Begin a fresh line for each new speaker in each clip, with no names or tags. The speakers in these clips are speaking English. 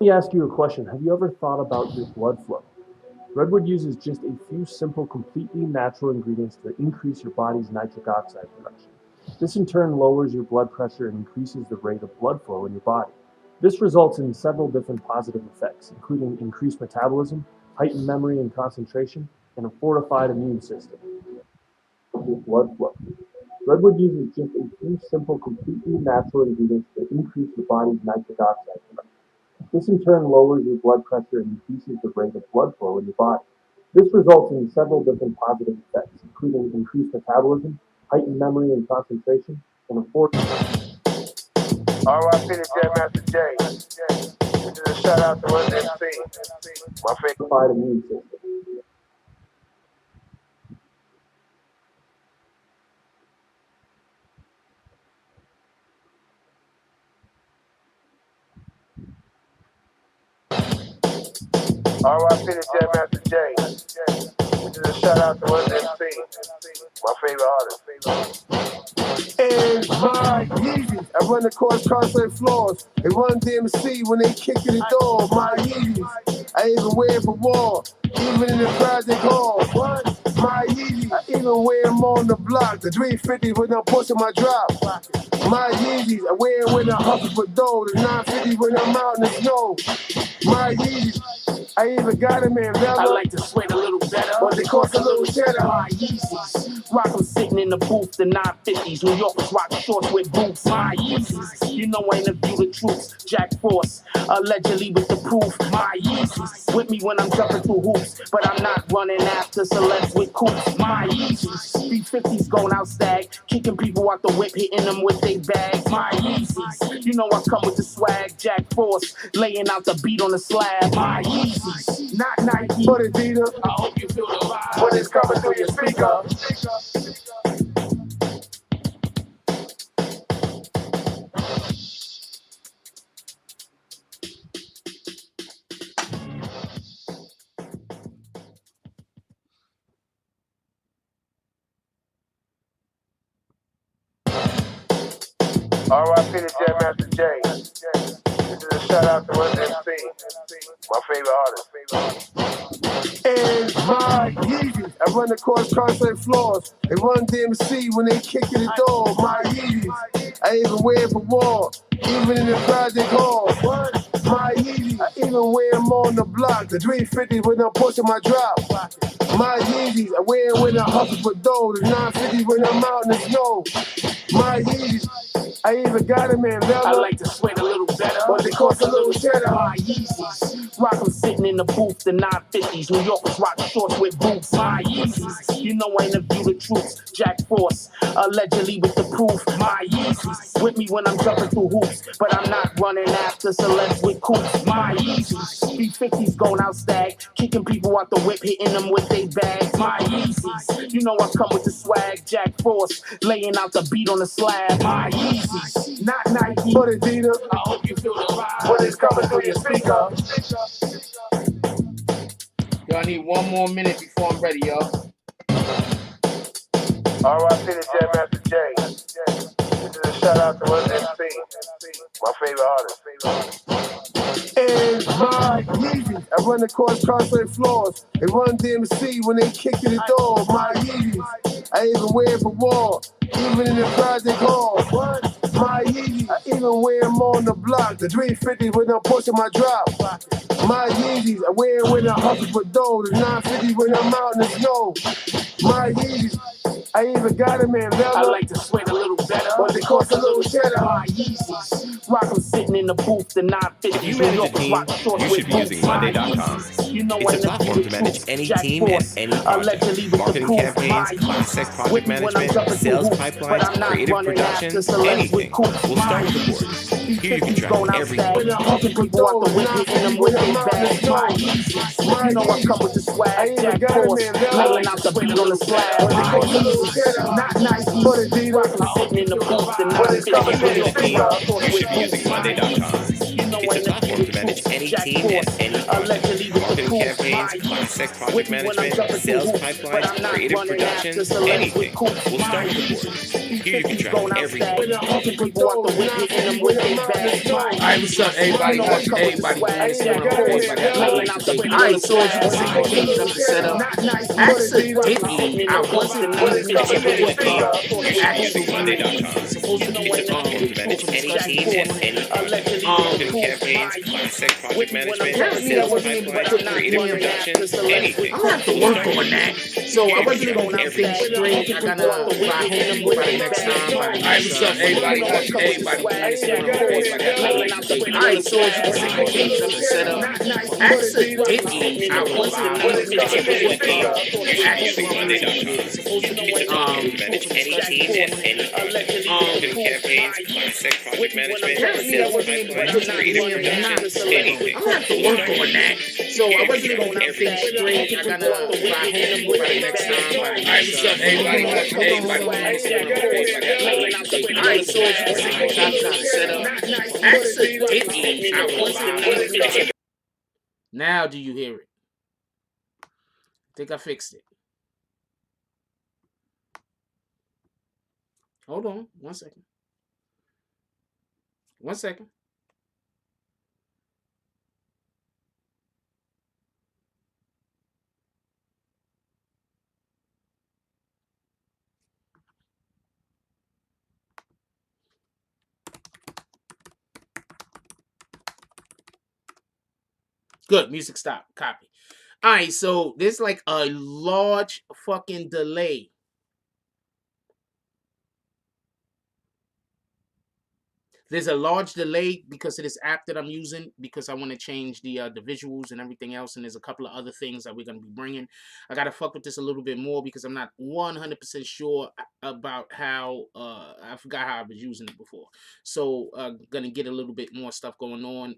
Let me ask you a question. Have you ever thought about your blood flow? Redwood uses just a few simple, completely natural ingredients to increase your body's nitric oxide production. This in turn lowers your blood pressure and increases the rate of blood flow in your body. This results in several different positive effects, including increased metabolism, heightened memory and concentration, and a fortified immune system. Your blood flow. Redwood uses just a few simple, completely natural ingredients to increase your body's nitric oxide production. This in turn lowers your blood pressure and increases the rate of blood flow in your body. This results in several different positive effects, including increased metabolism, heightened memory and concentration, and a fortified.
R.I.P. to J Master J. This is a shout out to Run MC. My favorite
immune system.
R.I.P. to J Master J. This is a shout out to Run MC. My favorite artist. And my Yeezys, I run across concert floors. They run DMC when they kick in the door. My Yeezys, I even wear for war, even in the project hall. What? My Yeezys, I even wear them on the block. The 350 when I'm pushing my drop. My Yeezys, I wear them when I hustle for dough. The 950 when I'm out in the snow. My Yeezys, I even got them in Vella.
I like to sweat a little better,
but they cost a little cheddar.
My Yeezys, rock them sitting in the booth, the 950s. New Yorkers rock shorts with boots. My Yeezys, you know I interview the troops. Jack Force, allegedly with the proof. My Yeezys, with me when I'm jumping through hoops, but I'm not running after celebs with coops. My Yeezys, 350s going out stag, kicking people out the whip, hitting them with their bags. My Yeezys, you know I come with the swag. Jack Force, laying out the beat on the slab. My Yeezys, not Nike,
but Adidas.
I hope you feel the vibe
when it's coming through your speaker. R.I.P. to J Master J. This is a shout out to Run MC. My favorite artist. And my Yeezys, I run across concert floors. They run DMC when they kick in the door. My Yeezys, I even wear for war, even in the project hall. My Yeezys, I even wear them on the block. The 350 when I'm pushing my drop. My Yeezys, I wear them when I hustle for dough. The 950 when I'm out in the snow. My Yeezys, I even got them in Vella.
I like to sweat a little better,
but they cost a little cheddar.
My Yeezys, rock them sitting in the booth, the 950s. New Yorkers rock shorts with boots. My Yeezys, you know I interview the troops. Jack Force, allegedly with the proof. My Yeezys, with me when I'm jumping through hoops, but I'm not running after celebs with coops. My Yeezys, 350s going out stag, kicking people out the whip, hitting them with their bags. My Yeezys, you know I come with the swag. Jack Force, laying out the beat on the slab. My Yeezys, not Nike,
but Adidas.
I hope you feel the vibe
when it's coming through your speaker.
Yo, I need one more minute before I'm ready, yo.
R.I.P. to J Master J. This is a shout out to Run MC. My favorite artist. And my Yeezys, I run across concert floors. They run DMC when they kick in the door. My Yeezys, I even wear for war, even in the project hall. My Yeezys, I even wear them on the block. The 350 when I'm pushing my drop. My Yeezys, I wear them when I hustle for dough. The 950 when I'm out in the snow. My Yeezys, I even got them in Vella.
I like to sweat a little better,
but they cost a little cheddar.
My Yeezys, rock them sitting in the booth, the 950s.
If you manage a team, you should be using Monday.com.
You know
it's a platform to manage any team and any project. Marketing campaigns, classic project management, sales pipelines, creative productions, anything. We'll start with the board. Here you can track everything.
People out the whip, hitting them with their bags. My Yeezys, you know I come with the swag. Jack Force, laying out the beat on the slab. My Yeezys, not Nike, but Adidas. Sitting in the booth, the 950.
You should be using Monday.com. It's a platform to manage any team and any project. marketing campaigns, class sex project management, sales pipelines, creative production, anything. We'll start with the board. Here you can track everything.
Alright, what's up, everybody? How's everybody doing? It's your course. Alright, so as you can see, we changed up the setup. Accidentally, I wasn't using the
SUBCRIBE.com.
supposed to be
Use the phone to manage any team and any project. Marketing campaigns, class sex project management, sales pipelines, creative production, anything.
I'm gonna have to work on that. So I wasn't able to think straight. I gotta fly home by the next time. Alright, what's up, everybody? How's everybody doing? It's your course. Alright, so as you can see, we changed up the setup. Accidentally, I wasn't using the
SUBCRIBE.com. Manage any team and any project. Marketing campaigns, class sex project management, sales pipelines, creative production, anything.
I'm gonna have to work on that. So I wasn't able to think straight. I gotta fly home by the next time. Alright, what's up, everybody? How's everybody doing? It's your course. Alright, so as you can see, we changed up the setup. Accidentally, I wasn't using. Now do you hear it? I think I fixed it. Hold on, 1 second. 1 second. Good, music stop, copy. All right, so there's like a large fucking delay. There's a large delay because of this app that I'm using, because I want to change the visuals and everything else, and there's a couple of other things that we're going to be bringing. I got to fuck with this a little bit more because I'm not 100% sure about how, I forgot how I was using it before. So going to get a little bit more stuff going on.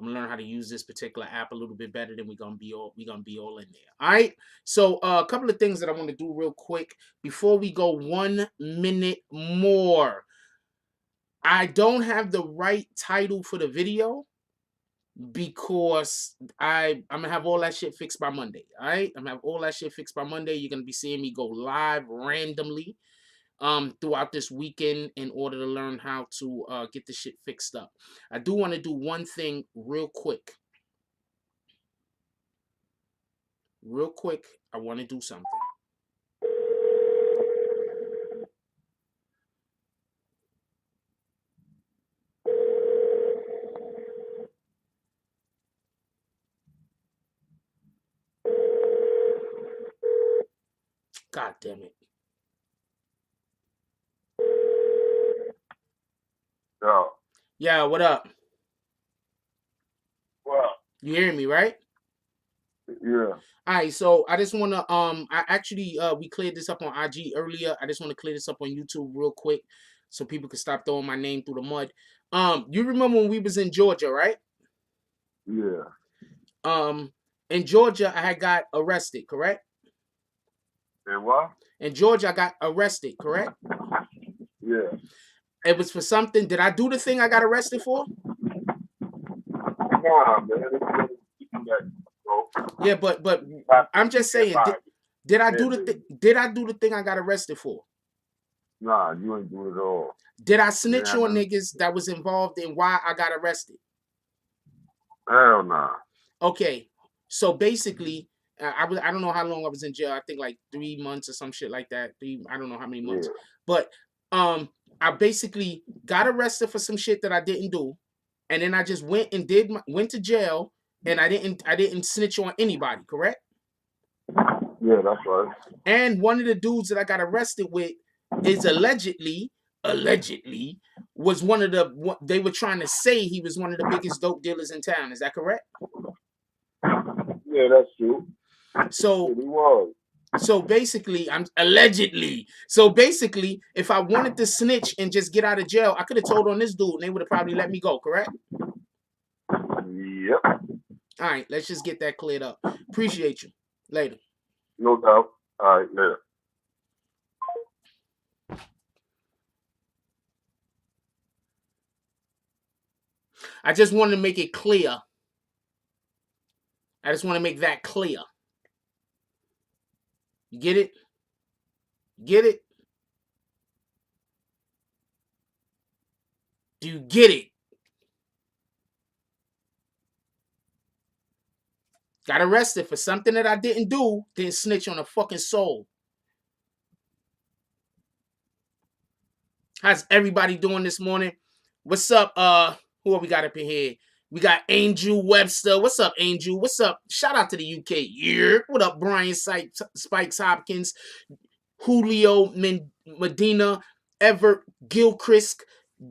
I'm gonna learn how to use this particular app a little bit better. Then we're gonna be all in there. All right. So a couple of things that I want to do real quick before we go 1 minute more. I don't have the right title for the video because I'm gonna have all that shit fixed by Monday. All right. I'm gonna have all that shit fixed by Monday. You're gonna be seeing me go live randomly throughout this weekend in order to learn how to get the shit fixed up. I do want to do one thing real quick. I want to do something. God damn it.
Yo.
Yeah, what up?
Well.
You hearing me, right?
Yeah.
All right, so I just want to I actually we cleared this up on IG earlier. I just want to clear this up on YouTube real quick so people can stop throwing my name through the mud. You remember when we was in Georgia, right?
Yeah.
In Georgia I had got arrested, correct?
And what?
In Georgia I got arrested, correct?
Yeah.
It was for something. Did I do the thing I got arrested for?
Come on, man.
Yeah, but I'm just saying, did I do the thing I got arrested for?
Nah, you ain't do it at all.
Did I snitch on niggas that was involved in why I got arrested?
Hell nah.
Okay, so basically, I don't know how long I was in jail. I think like 3 months or some shit like that. I don't know how many months, but I basically got arrested for some shit that I didn't do, and then I just went to jail, and I didn't snitch on anybody, correct?
Yeah, that's right.
And one of the dudes that I got arrested with is allegedly was one of the, they were trying to say he was one of the biggest dope dealers in town. Is that correct?
Yeah, that's true.
So
he was.
So basically, So basically, if I wanted to snitch and just get out of jail, I could have told on this dude and they would have probably let me go, correct?
Yep.
All right, let's just get that cleared up. Appreciate you. Later.
No doubt. All right, later.
I just wanted to make it clear I just want to make that clear. You get it? Get it? Do you get it? Got arrested for something that I didn't do. Didn't snitch on a fucking soul. How's everybody doing this morning? What's up? Who have we got up in here? We got Angel Webster. What's up, Angel? What's up? Shout out to the UK. Yeah. What up, Brian Spikes Hopkins, Julio Medina, Everett Gilchrist,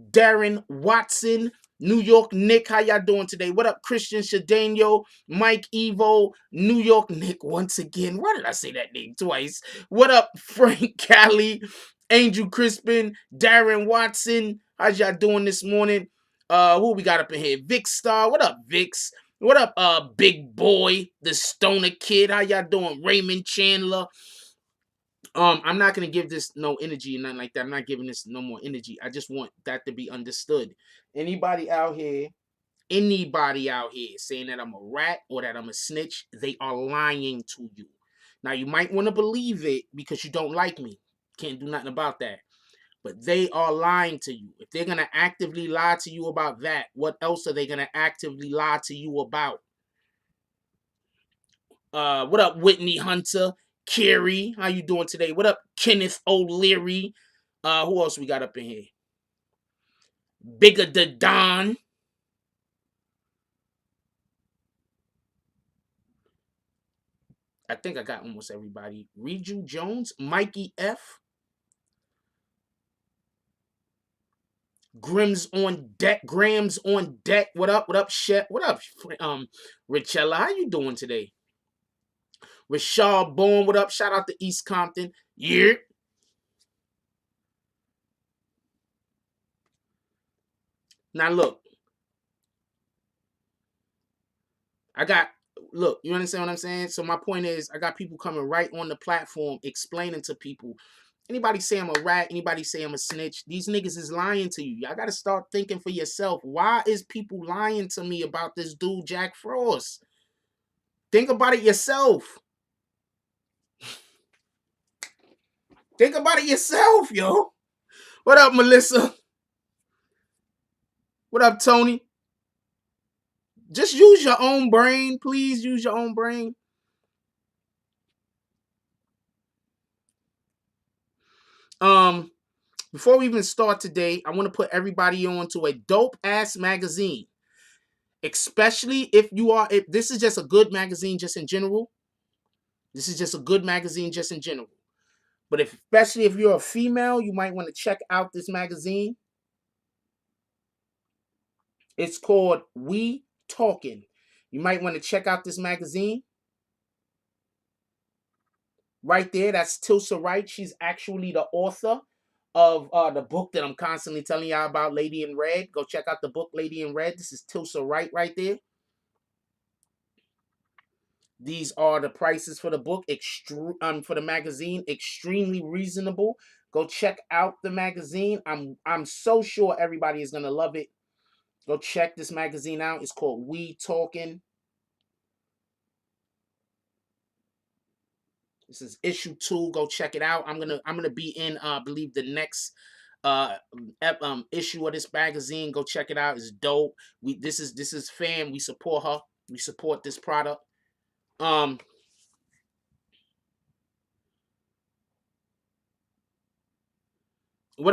Darren Watson, New York Nick. How y'all doing today? What up, Christian Shadano, Mike Evo, New York Nick once again. Why did I say that name twice? What up, Frank Cali, Angel Crispin, Darren Watson. How's y'all doing this morning? Who we got up in here? Vic Star. What up, Vix? What up, Big Boy, the Stoner Kid? How y'all doing? Raymond Chandler. I'm not gonna give this no energy and nothing like that. I'm not giving this no more energy. I just want that to be understood. Anybody out here saying that I'm a rat or that I'm a snitch, they are lying to you. Now you might want to believe it because you don't like me. Can't do nothing about that. But they are lying to you. If they're gonna actively lie to you about that, what else are they gonna actively lie to you about? What up, Whitney Hunter? Kerry, how you doing today? What up, Kenneth O'Leary? Who else we got up in here? Bigger the Don. I think I got almost everybody. Reju Jones, Mikey F. Grams on deck. What up? What up, Shep? What up, Richella? How you doing today? Rashad Bourne, what up? Shout out to East Compton. Yeah. Now look. You understand what I'm saying? So my point is, I got people coming right on the platform explaining to people. Anybody say I'm a rat, anybody say I'm a snitch, these niggas is lying to you. Y'all got to start thinking for yourself. Why is people lying to me about this dude, Jack Frost? Think about it yourself. Think about it yourself, yo. What up, Melissa? What up, Tony? Just use your own brain. Please use your own brain. Before we even start today, I want to put everybody on to a dope-ass magazine. Especially if this is just a good magazine just in general. This is just a good magazine just in general. But especially if you're a female, you might want to check out this magazine. It's called We Talking. You might want to check out this magazine. Right there, that's Tilsa Wright. She's actually the author of the book that I'm constantly telling y'all about, Lady in Red. Go check out the book, Lady in Red. This is Tilsa Wright right there. These are the prices for the book, for the magazine, extremely reasonable. Go check out the magazine. I'm so sure everybody is gonna love it. Go check this magazine out. It's called We Talking. This is issue 2. Go check it out. I'm gonna be in I believe the next issue of this magazine. Go check it out. It's dope. This is fam. We support her. We support this product. What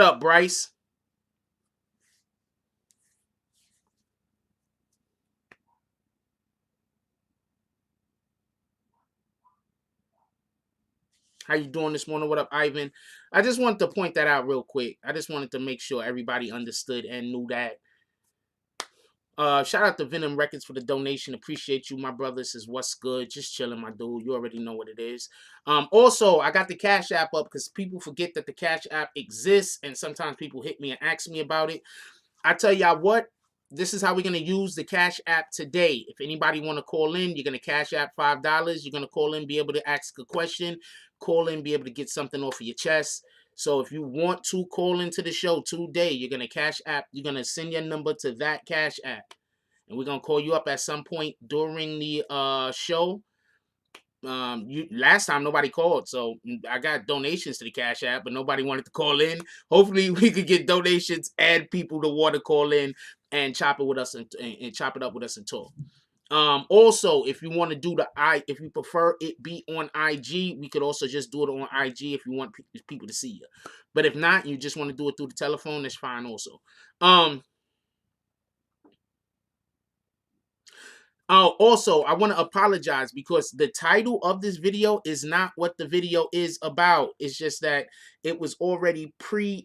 up, Bryce? How you doing this morning? What up, Ivan? I just wanted to point that out real quick. I just wanted to make sure everybody understood and knew that. Shout out to Venom Records for the donation. Appreciate you, my brother. This is what's good. Just chilling, my dude. You already know what it is. Also, I got the Cash App up because people forget that the Cash App exists, and sometimes people hit me and ask me about it. I tell y'all what. This is how we're going to use the Cash App today. If anybody want to call in, you're going to Cash App $5. You're going to call in, be able to ask a question. Call in, be able to get something off of your chest. So if you want to call into the show today, you're going to Cash App. You're going to send your number to that Cash App. and we're gonna call you up at some point during the show. Last time nobody called, so I got donations to the Cash App, but nobody wanted to call in. Hopefully, we could get donations and people to want to call in and chop it with us and chop it up with us and talk. Also, if you want to do if you prefer it be on IG, we could also just do it on IG if you want people to see you. But if not, you just want to do it through the telephone, that's fine also. Also, I want to apologize because the title of this video is not what the video is about. It's just that it was already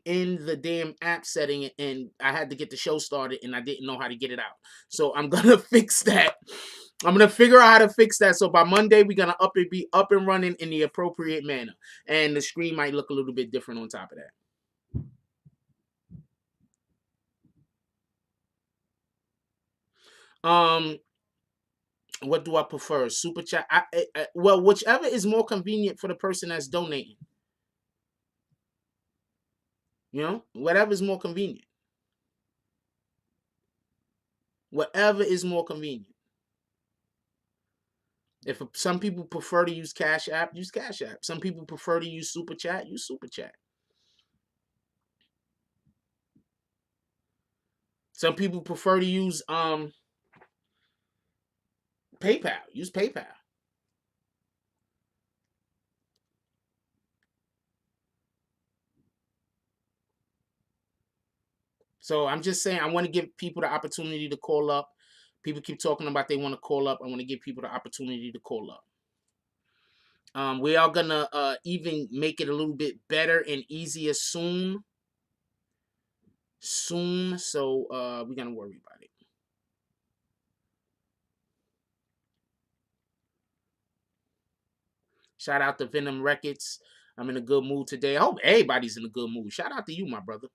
in the damn app setting, and I had to get the show started, and I didn't know how to get it out. So I'm gonna fix that. I'm gonna figure out how to fix that. So by Monday, we're gonna be up and running in the appropriate manner, and the screen might look a little bit different on top of that. What do I prefer? Super chat? Well, whichever is more convenient for the person that's donating. You know, whatever is more convenient. Whatever is more convenient. If some people prefer to use Cash App, use Cash App. Some people prefer to use Super Chat, use Super Chat. Some people prefer to use PayPal. Use PayPal. So I'm just saying, I want to give people the opportunity to call up. People keep talking about they want to call up. I want to give people the opportunity to call up. We are gonna even make it a little bit better and easier soon. So we're gonna worry about it. Shout out to Venom Records. I'm in a good mood today. I hope everybody's in a good mood. Shout out to you, my brother.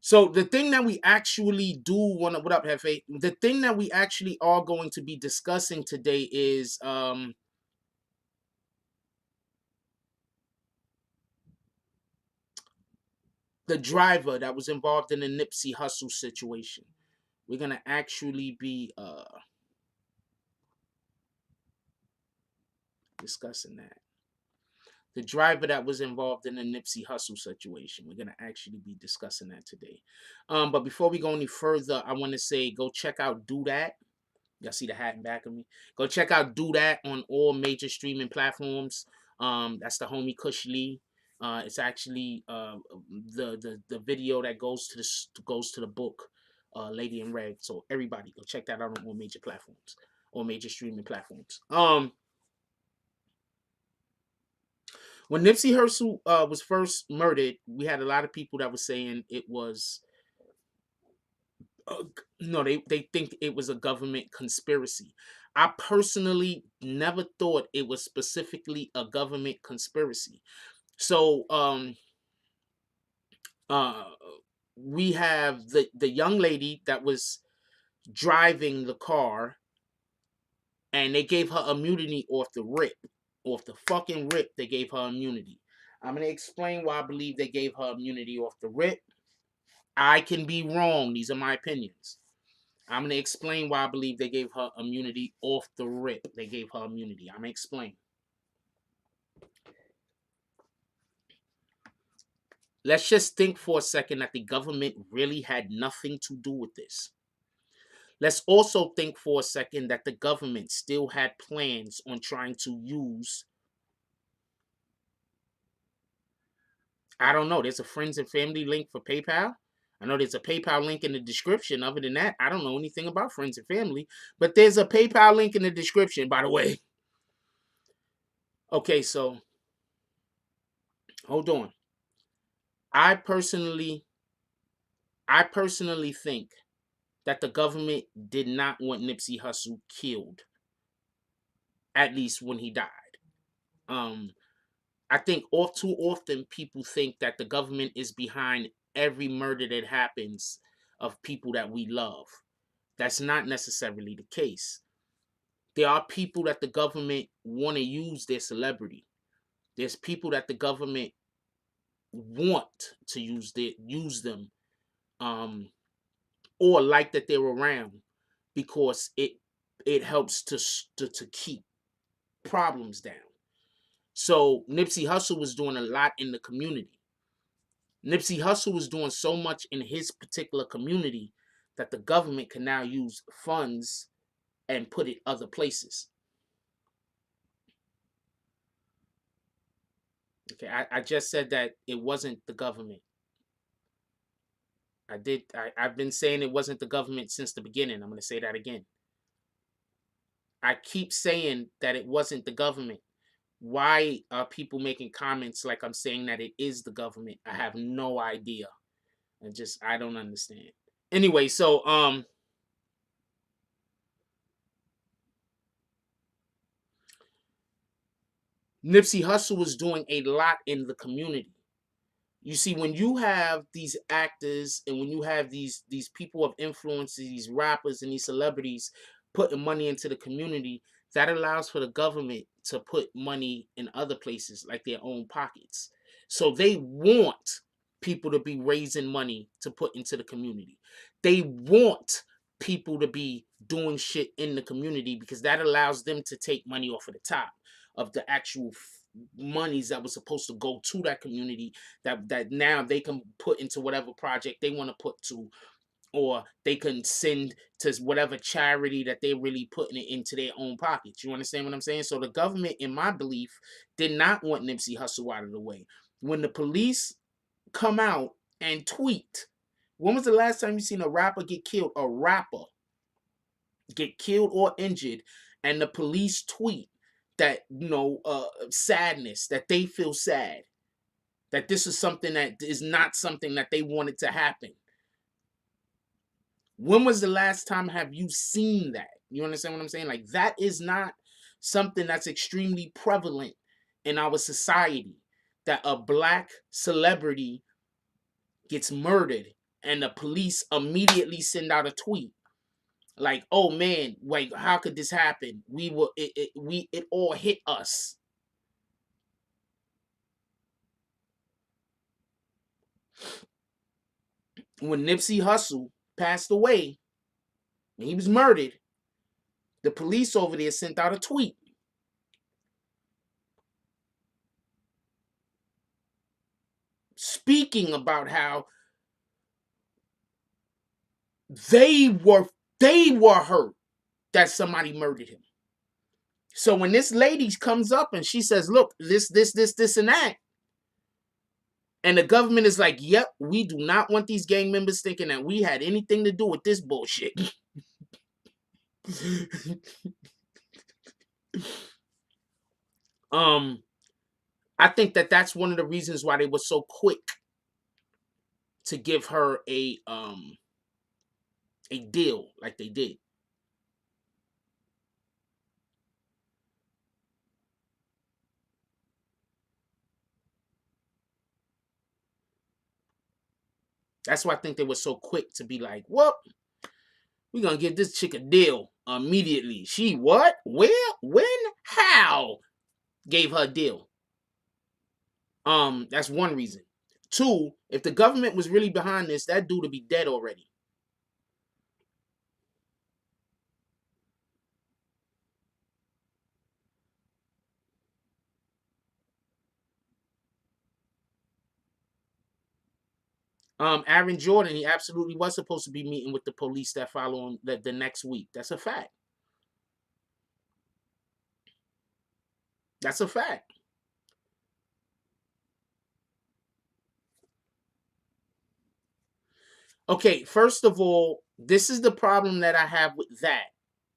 So the thing that we actually do want to, what up, Hefe? The thing that we actually are going to be discussing today is the driver that was involved in the Nipsey Hussle situation. We're gonna actually be discussing that. The driver that was involved in the Nipsey Hussle situation. We're gonna actually be discussing that today. But before we go any further, I want to say go check out Do That. Y'all see the hat in back of me? Go check out Do That on all major streaming platforms. That's the homie Kush Lee. It's actually the video that goes to the book, Lady in Red. So everybody go check that out on all major platforms, all major streaming platforms. When Nipsey Hussle was first murdered, we had a lot of people that were saying it was no, they think it was a government conspiracy. I personally never thought it was specifically a government conspiracy. So we have the young lady that was driving the car, and they gave her immunity off the fucking rip. They gave her immunity. I'm gonna explain why I believe they gave her immunity off the rip. I can be wrong. These are my opinions. I'm going to explain why I believe they gave her immunity off the rip. They gave her immunity. I'm going to explain. Let's just think for a second that the government really had nothing to do with this. Let's also think for a second that the government still had plans on trying to use, I don't know, there's a friends and family link for PayPal. I know there's a PayPal link in the description. Other than that, I don't know anything about friends and family. But there's a PayPal link in the description, by the way. Okay, so hold on. I personally think that the government did not want Nipsey Hussle killed, at least when he died. I think too often people think that the government is behind every murder that happens of people that we love. That's not necessarily the case. There are people that the government want to use their celebrity. There's people that the government want to use them, or like that they're around because it helps to keep problems down. So Nipsey Hussle was doing a lot in the community. Nipsey Hussle was doing so much in his particular community that the government can now use funds and put it other places. Okay, I just said that it wasn't the government. I've been saying it wasn't the government since the beginning. I'm going to say that again. I keep saying that it wasn't the government. Why are people making comments like I'm saying that it is the government? I have no idea. I don't understand. Anyway, so Nipsey Hussle was doing a lot in the community. You see, when you have these actors and when you have these people of influence, these rappers and these celebrities putting money into the community, that allows for the government to put money in other places like their own pockets. So they want people to be raising money to put into the community. They want people to be doing shit in the community because that allows them to take money off of the top of the actual monies that was supposed to go to that community that now they can put into whatever project they want to put to, or they can send to whatever charity that they're really putting it into their own pockets. You understand what I'm saying? So the government, in my belief, did not want Nipsey Hussle out of the way. When the police come out and tweet, when was the last time you seen a rapper get killed? A rapper get killed or injured, and the police tweet that, sadness, that they feel sad, that this is something that is not something that they wanted to happen. When was the last time have you seen that? You understand what I'm saying? Like, that is not something that's extremely prevalent in our society, that a black celebrity gets murdered and the police immediately send out a tweet like, oh man, like, how could this happen? It all hit us. When Nipsey Hussle passed away, when he was murdered, the police over there sent out a tweet speaking about how they were hurt that somebody murdered him. So when this lady comes up and she says, look, this, and that, and the government is like, yep, we do not want these gang members thinking that we had anything to do with this bullshit. I think that that's one of the reasons why they were so quick to give her a deal like they did. That's why I think they were so quick to be like, well, we're going to give this chick a deal immediately. She what? Where? When? How? Gave her a deal. That's one reason. Two, if the government was really behind this, that dude would be dead already. Aaron Jordan, he absolutely was supposed to be meeting with the police that following the next week. That's a fact. That's a fact. Okay, first of all, this is the problem that I have with that.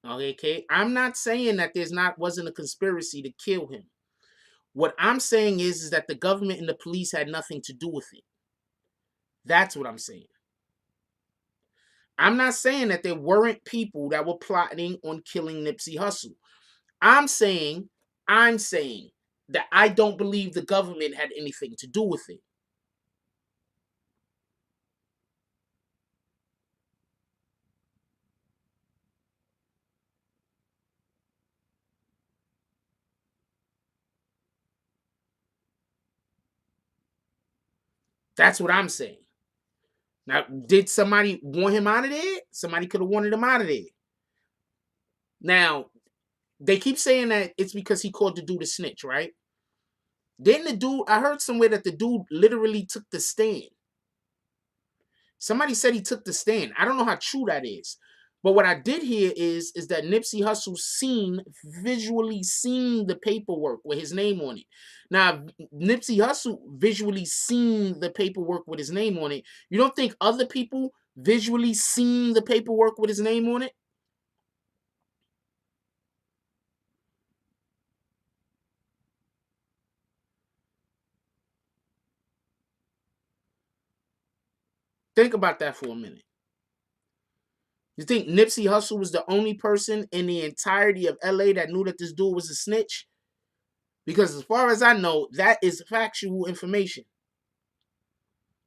Okay, I'm not saying that wasn't a conspiracy to kill him. What I'm saying is that the government and the police had nothing to do with it. That's what I'm saying. I'm not saying that there weren't people that were plotting on killing Nipsey Hussle. I'm saying that I don't believe the government had anything to do with it. That's what I'm saying. Now, did somebody want him out of there? Somebody could have wanted him out of there. Now, they keep saying that it's because he called the dude a snitch, right? Then the dude, I heard somewhere that the dude literally took the stand. Somebody said he took the stand. I don't know how true that is. But what I did hear is that Nipsey Hussle visually seen the paperwork with his name on it. Now, Nipsey Hussle visually seen the paperwork with his name on it. You don't think other people visually seen the paperwork with his name on it? Think about that for a minute. You think Nipsey Hussle was the only person in the entirety of LA that knew that this dude was a snitch? Because as far as I know, that is factual information.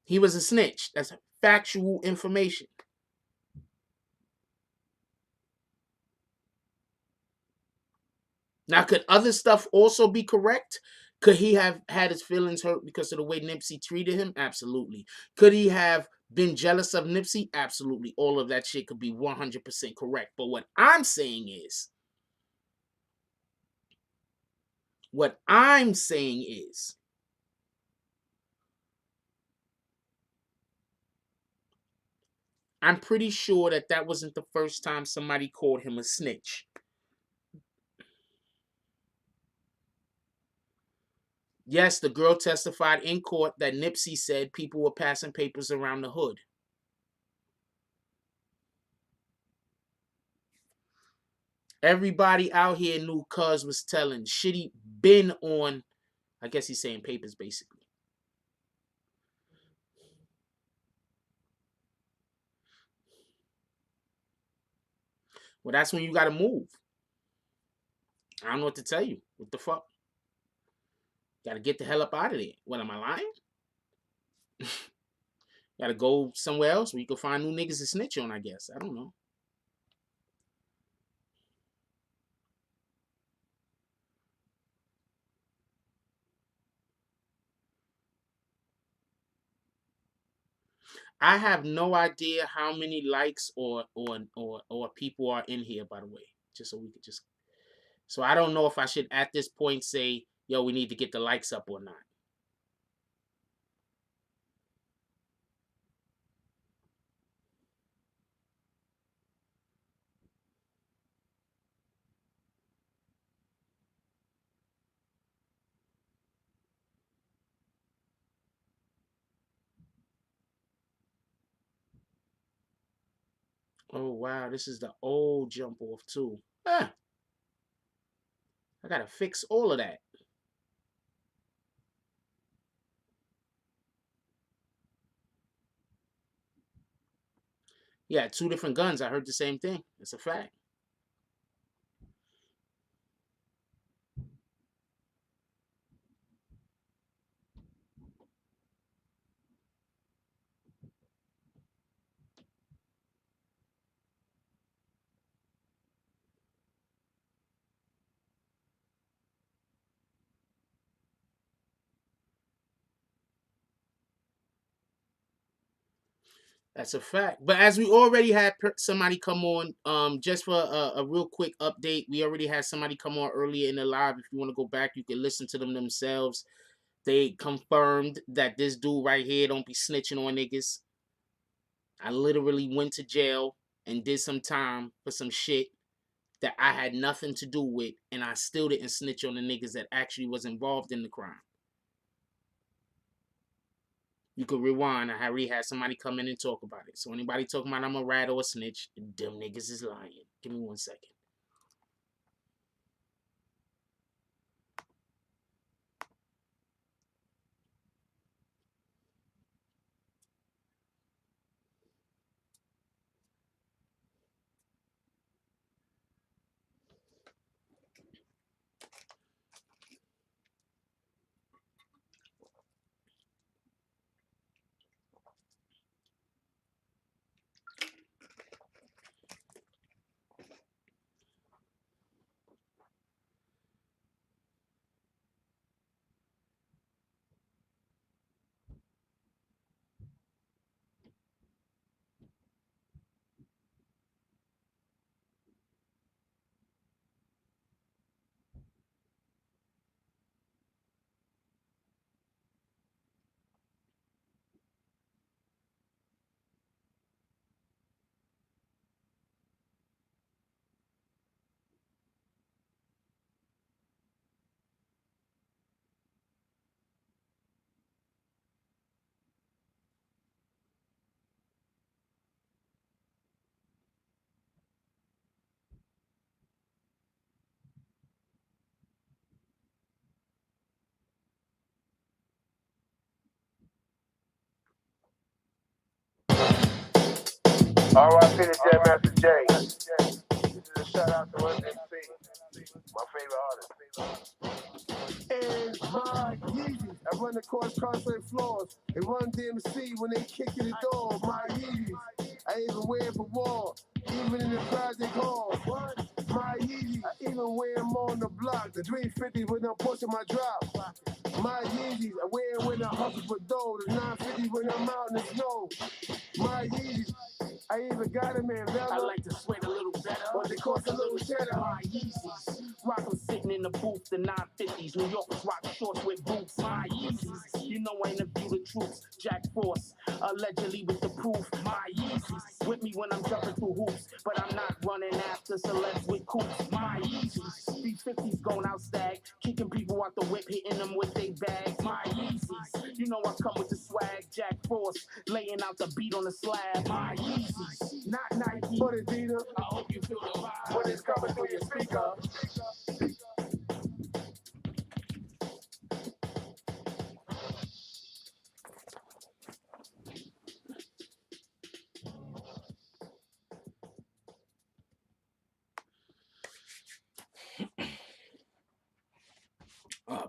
He was a snitch. That's factual information. Now, could other stuff also be correct? Could he have had his feelings hurt because of the way Nipsey treated him? Absolutely. Could he have been jealous of Nipsey? Absolutely. All of that shit could be 100% correct. But what I'm saying is, I'm pretty sure that wasn't the first time somebody called him a snitch. Yes, the girl testified in court that Nipsey said people were passing papers around the hood. Everybody out here knew Cuz was telling. Shitty been on, I guess he's saying papers basically. Well, that's when you gotta move. I don't know what to tell you. What the fuck? Gotta get the hell up out of there. What, am I lying? Gotta go somewhere else where you can find new niggas to snitch on, I guess. I don't know. I have no idea how many likes or people are in here, by the way. Just so we could just. So I don't know if I should at this point say, yo, we need to get the likes up or not. Oh wow, this is the old jump off too. I gotta fix all of that. Yeah, 2 different guns. I heard the same thing. It's a fact. That's a fact. But as we already had somebody come on, just for a real quick update, we already had somebody come on earlier in the live. If you want to go back, you can listen to them themselves. They confirmed that this dude right here don't be snitching on niggas. I literally went to jail and did some time for some shit that I had nothing to do with, and I still didn't snitch on the niggas that actually was involved in the crime. You could rewind. I already had somebody come in and talk about it. So anybody talking about I'm a rat or a snitch, them niggas is lying. Give me 1 second.
R.I.P. to Jam Master J. This is a shout out to MC, my favorite artist. And my Yeezys, I run the course, concert floors. They run DMC when they kick in the door. My Yeezys, I even wear them for war, even in the project halls. My Yeezys, I even wear them on the block. The 350 when I'm pushing my drop. My Yeezys, I wear them when I hustle for dough. The 950 when I'm out in the snow. My Yeezys, I even got them in Vella.
I like to sweat a little better,
but they cost a little cheddar.
My Yeezys, rock 'em sitting in the booth, the 950s. New Yorkers rock shorts with boots. My Yeezys, you know I interview the troops. Jack Force, allegedly with the proof. My Yeezys, with me when I'm jumping through hoops, but I'm not running after celebs with coops. My Yeezys, these 50s going out stag, kicking people out the whip, hitting them with they bags. My Yeezys, you know I come with the swag. Jack Force, laying out the beat on the slab. My Yeezys, not Nike,
But Adidas,
I hope you feel the vibe
when it's coming through your speaker.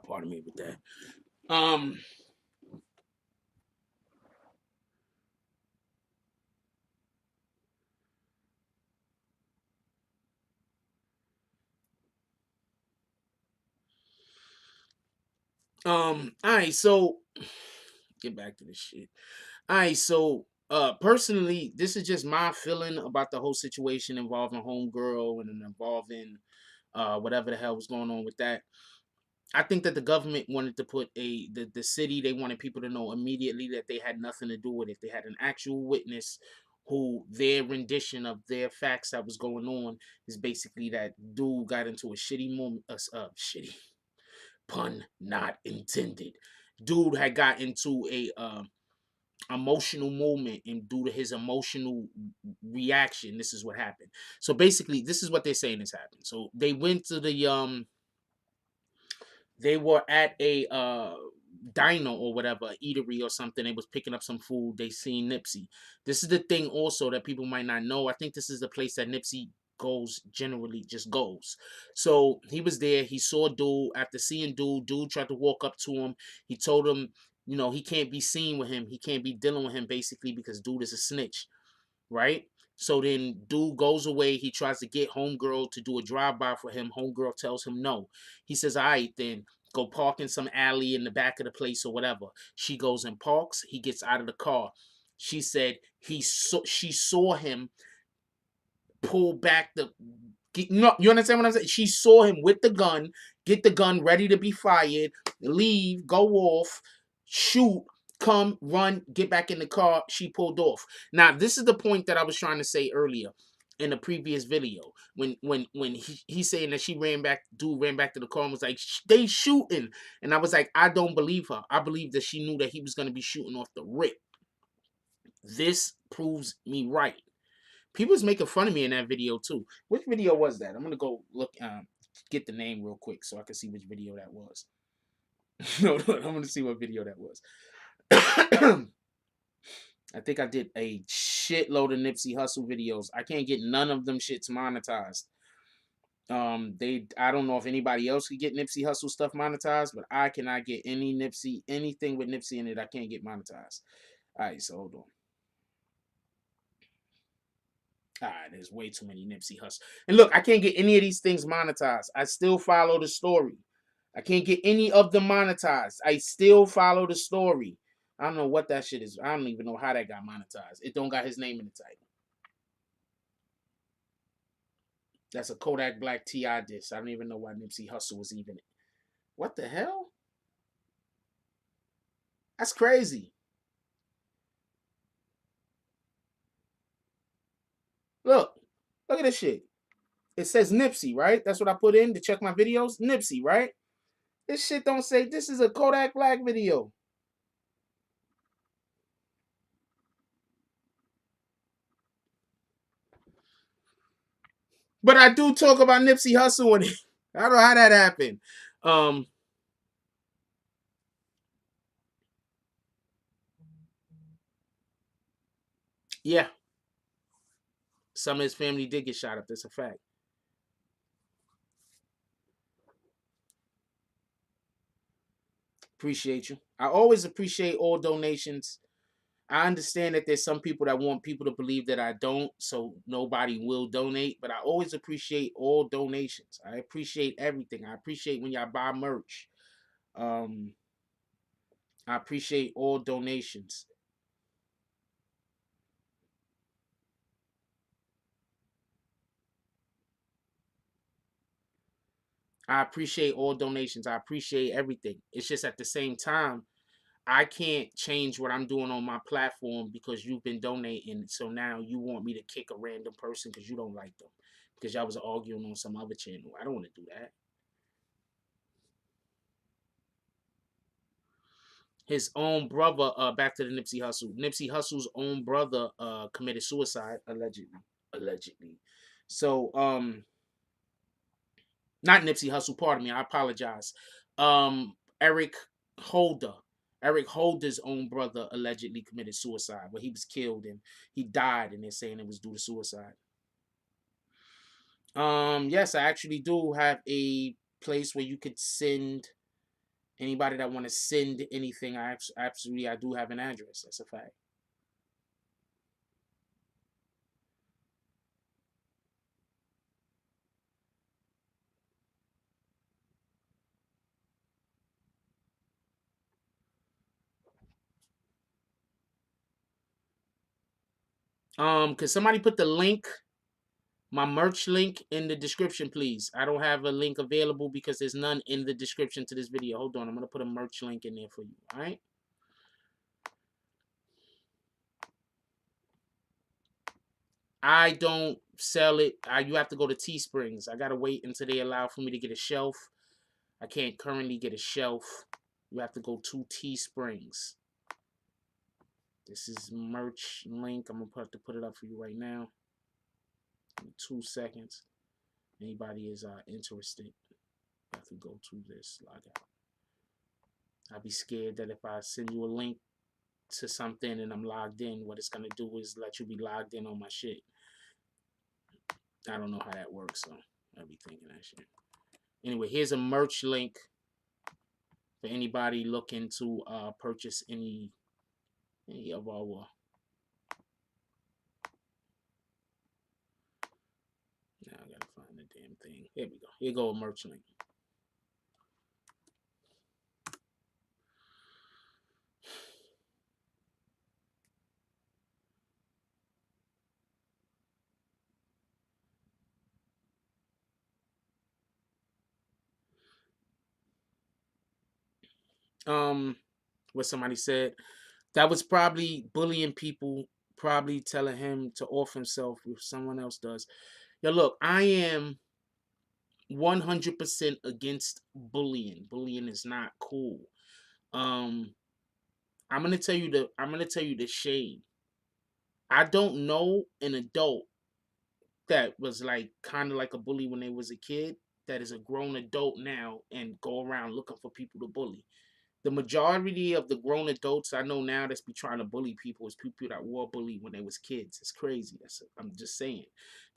Pardon me with that. All right, so get back to this shit. All right, so personally, this is just my feeling about the whole situation involving homegirl and involving whatever the hell was going on with that. I think that the government wanted to put the city, they wanted people to know immediately that they had nothing to do with it. They had an actual witness who their rendition of their facts that was going on is basically that dude got into a shitty moment, shitty pun not intended. Dude had got into a emotional moment, and due to his emotional reaction, this is what happened. So basically, this is what they're saying has happened. So they went to the they were at a diner or whatever, eatery or something. They was picking up some food. They seen Nipsey. This is the thing also that people might not know. I think this is the place that Nipsey goes, generally just goes. So he was there. He saw dude. After seeing dude tried to walk up to him. He told him, you know, he can't be seen with him. He can't be dealing with him basically because dude is a snitch, right? So then dude goes away. He tries to get homegirl to do a drive-by for him. Homegirl tells him no. He says, all right, then go park in some alley in the back of the place or whatever. She goes and parks. He gets out of the car. She said she saw him pull back the... You understand what I'm saying? She saw him with the gun, get the gun ready to be fired, leave, go off, shoot, come, run, get back in the car. She pulled off. Now, this is the point that I was trying to say earlier in the previous video. When he's saying that dude ran back to the car and was like, they shooting. And I was like, I don't believe her. I believe that she knew that he was going to be shooting off the rip. This proves me right. People was making fun of me in that video too. Which video was that? I'm gonna go look, get the name real quick so I can see which video that was. No, I'm gonna see what video that was. I think I did a shitload of Nipsey Hussle videos. I can't get none of them shits monetized. I don't know if anybody else could get Nipsey Hussle stuff monetized, but I cannot get anything with Nipsey in it. I can't get monetized. All right, so hold on. There's way too many Nipsey Hussle. And look, I can't get any of these things monetized. I still follow the story. I can't get any of them monetized. I still follow the story. I don't know what that shit is. I don't even know how that got monetized. It don't got his name in the title. That's a Kodak Black T.I. diss. I don't even know why Nipsey Hussle was even... What the hell? That's crazy. Look at this shit. It says Nipsey, right? That's what I put in to check my videos. Nipsey, right? This shit don't say this is a Kodak Black video. But I do talk about Nipsey Hussle in it. I don't know how that happened. Yeah. Some of his family did get shot up. That's a fact. Appreciate you. I always appreciate all donations. I understand that there's some people that want people to believe that I don't, so nobody will donate, but I always appreciate all donations. I appreciate everything. I appreciate when y'all buy merch. I appreciate all donations. I appreciate all donations. I appreciate everything. It's just at the same time, I can't change what I'm doing on my platform because you've been donating. So now you want me to kick a random person because you don't like them. Because y'all was arguing on some other channel. I don't want to do that. His own brother, back to the Nipsey Hussle. Nipsey Hussle's own brother committed suicide, allegedly. Allegedly. So, not Nipsey Hussle, pardon me, I apologize. Eric Holder. Eric Holder's own brother allegedly committed suicide, but he was killed and he died, and they're saying it was due to suicide. Yes, I actually do have a place where you could send anybody that want to send anything. I do have an address. That's a fact. Could somebody put the link, my merch link, in the description, please? I don't have a link available because there's none in the description to this video. Hold on, I'm gonna put a merch link in there for you. All right. I don't sell it. You have to go to Teesprings. I gotta wait until they allow for me to get a shelf. I can't currently get a shelf. You have to go to Teesprings. This is merch link. I'm gonna have to put it up for you right now. 2 seconds. Anybody is interested, you have to go to this, log out. I'd be scared that if I send you a link to something and I'm logged in, what it's gonna do is let you be logged in on my shit. I don't know how that works, so I'll be thinking that shit. Anyway, here's a merch link for anybody looking to purchase any of our. Now I gotta find the damn thing. Here we go. Here go a merch link. What somebody said, that was probably bullying people, probably telling him to off himself if someone else does. Yo, look, I am 100% against bullying. Bullying is not cool. I'm gonna tell you the shade. I don't know an adult that was like kind of like a bully when they was a kid that is a grown adult now and go around looking for people to bully. The majority of the grown adults I know now that's be trying to bully people is people that were bullied when they was kids. It's crazy. I'm just saying.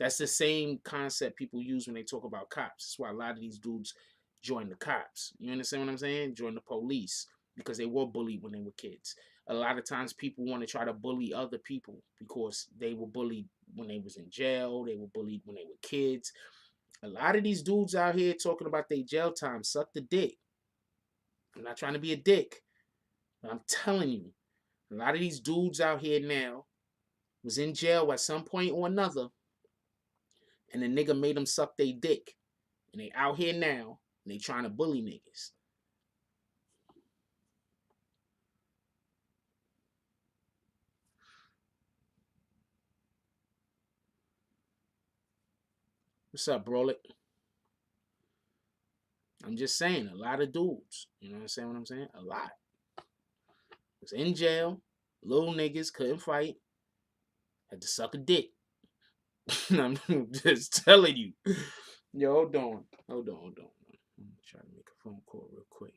That's the same concept people use when they talk about cops. That's why a lot of these dudes join the cops. You understand what I'm saying? Join the police because they were bullied when they were kids. A lot of times people want to try to bully other people because they were bullied when they was in jail. They were bullied when they were kids. A lot of these dudes out here talking about their jail time suck the dick. I'm not trying to be a dick, but I'm telling you, a lot of these dudes out here now was in jail at some point or another, and the nigga made them suck their dick. And they out here now, and they trying to bully niggas. What's up, Brolic? I'm just saying, a lot of dudes, you know what I'm saying? A lot. Was in jail, little niggas couldn't fight, had to suck a dick. I'm just telling you. Yo, hold on. I'm trying to make a phone call real quick.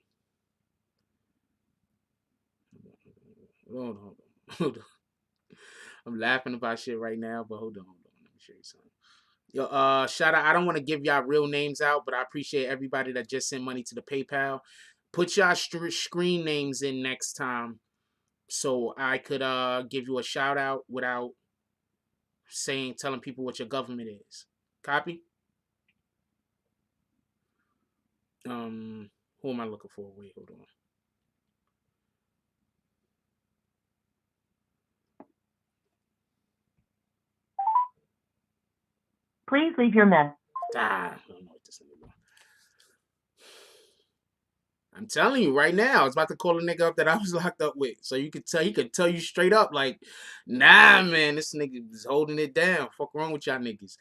Hold on. I'm laughing about shit right now, but hold on. Let me appreciate some. Yo, shout out. I don't want to give y'all real names out, but I appreciate everybody that just sent money to the PayPal. Put y'all screen names in next time, so I could give you a shout out without telling people what your government is. Copy? Who am I looking for? Wait, hold on.
Please leave your message.
I don't know what this anymore. I'm telling you right now, I was about to call a nigga up that I was locked up with. So you could tell, he could tell you straight up, like, nah, man, this nigga is holding it down. Fuck wrong with y'all niggas.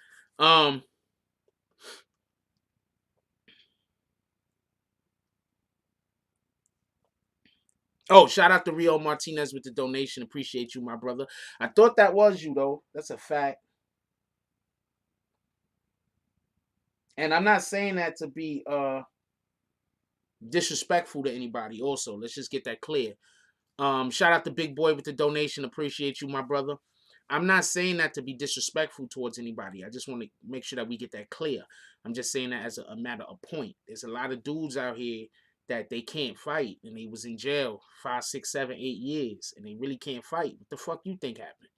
Oh, shout out to Rio Martinez with the donation. Appreciate you, my brother. I thought that was you, though. That's a fact. And I'm not saying that to be disrespectful to anybody also. Let's just get that clear. Shout out to Big Boy with the donation. Appreciate you, my brother. I'm not saying that to be disrespectful towards anybody. I just want to make sure that we get that clear. I'm just saying that as a matter of point. There's a lot of dudes out here that they can't fight, and they was in jail 5, 6, 7, 8 years, and they really can't fight. What the fuck you think happened?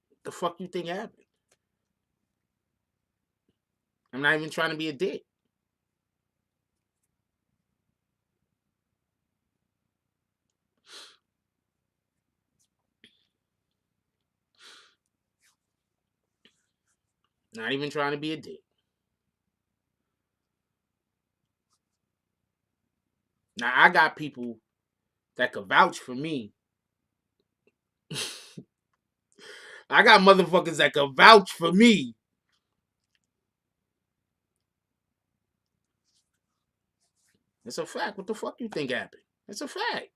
What the fuck you think happened? I'm not even trying to be a dick. Not even trying to be a dick. Now, I got people that could vouch for me. I got motherfuckers that could vouch for me. It's a fact. What the fuck you think happened? It's a fact.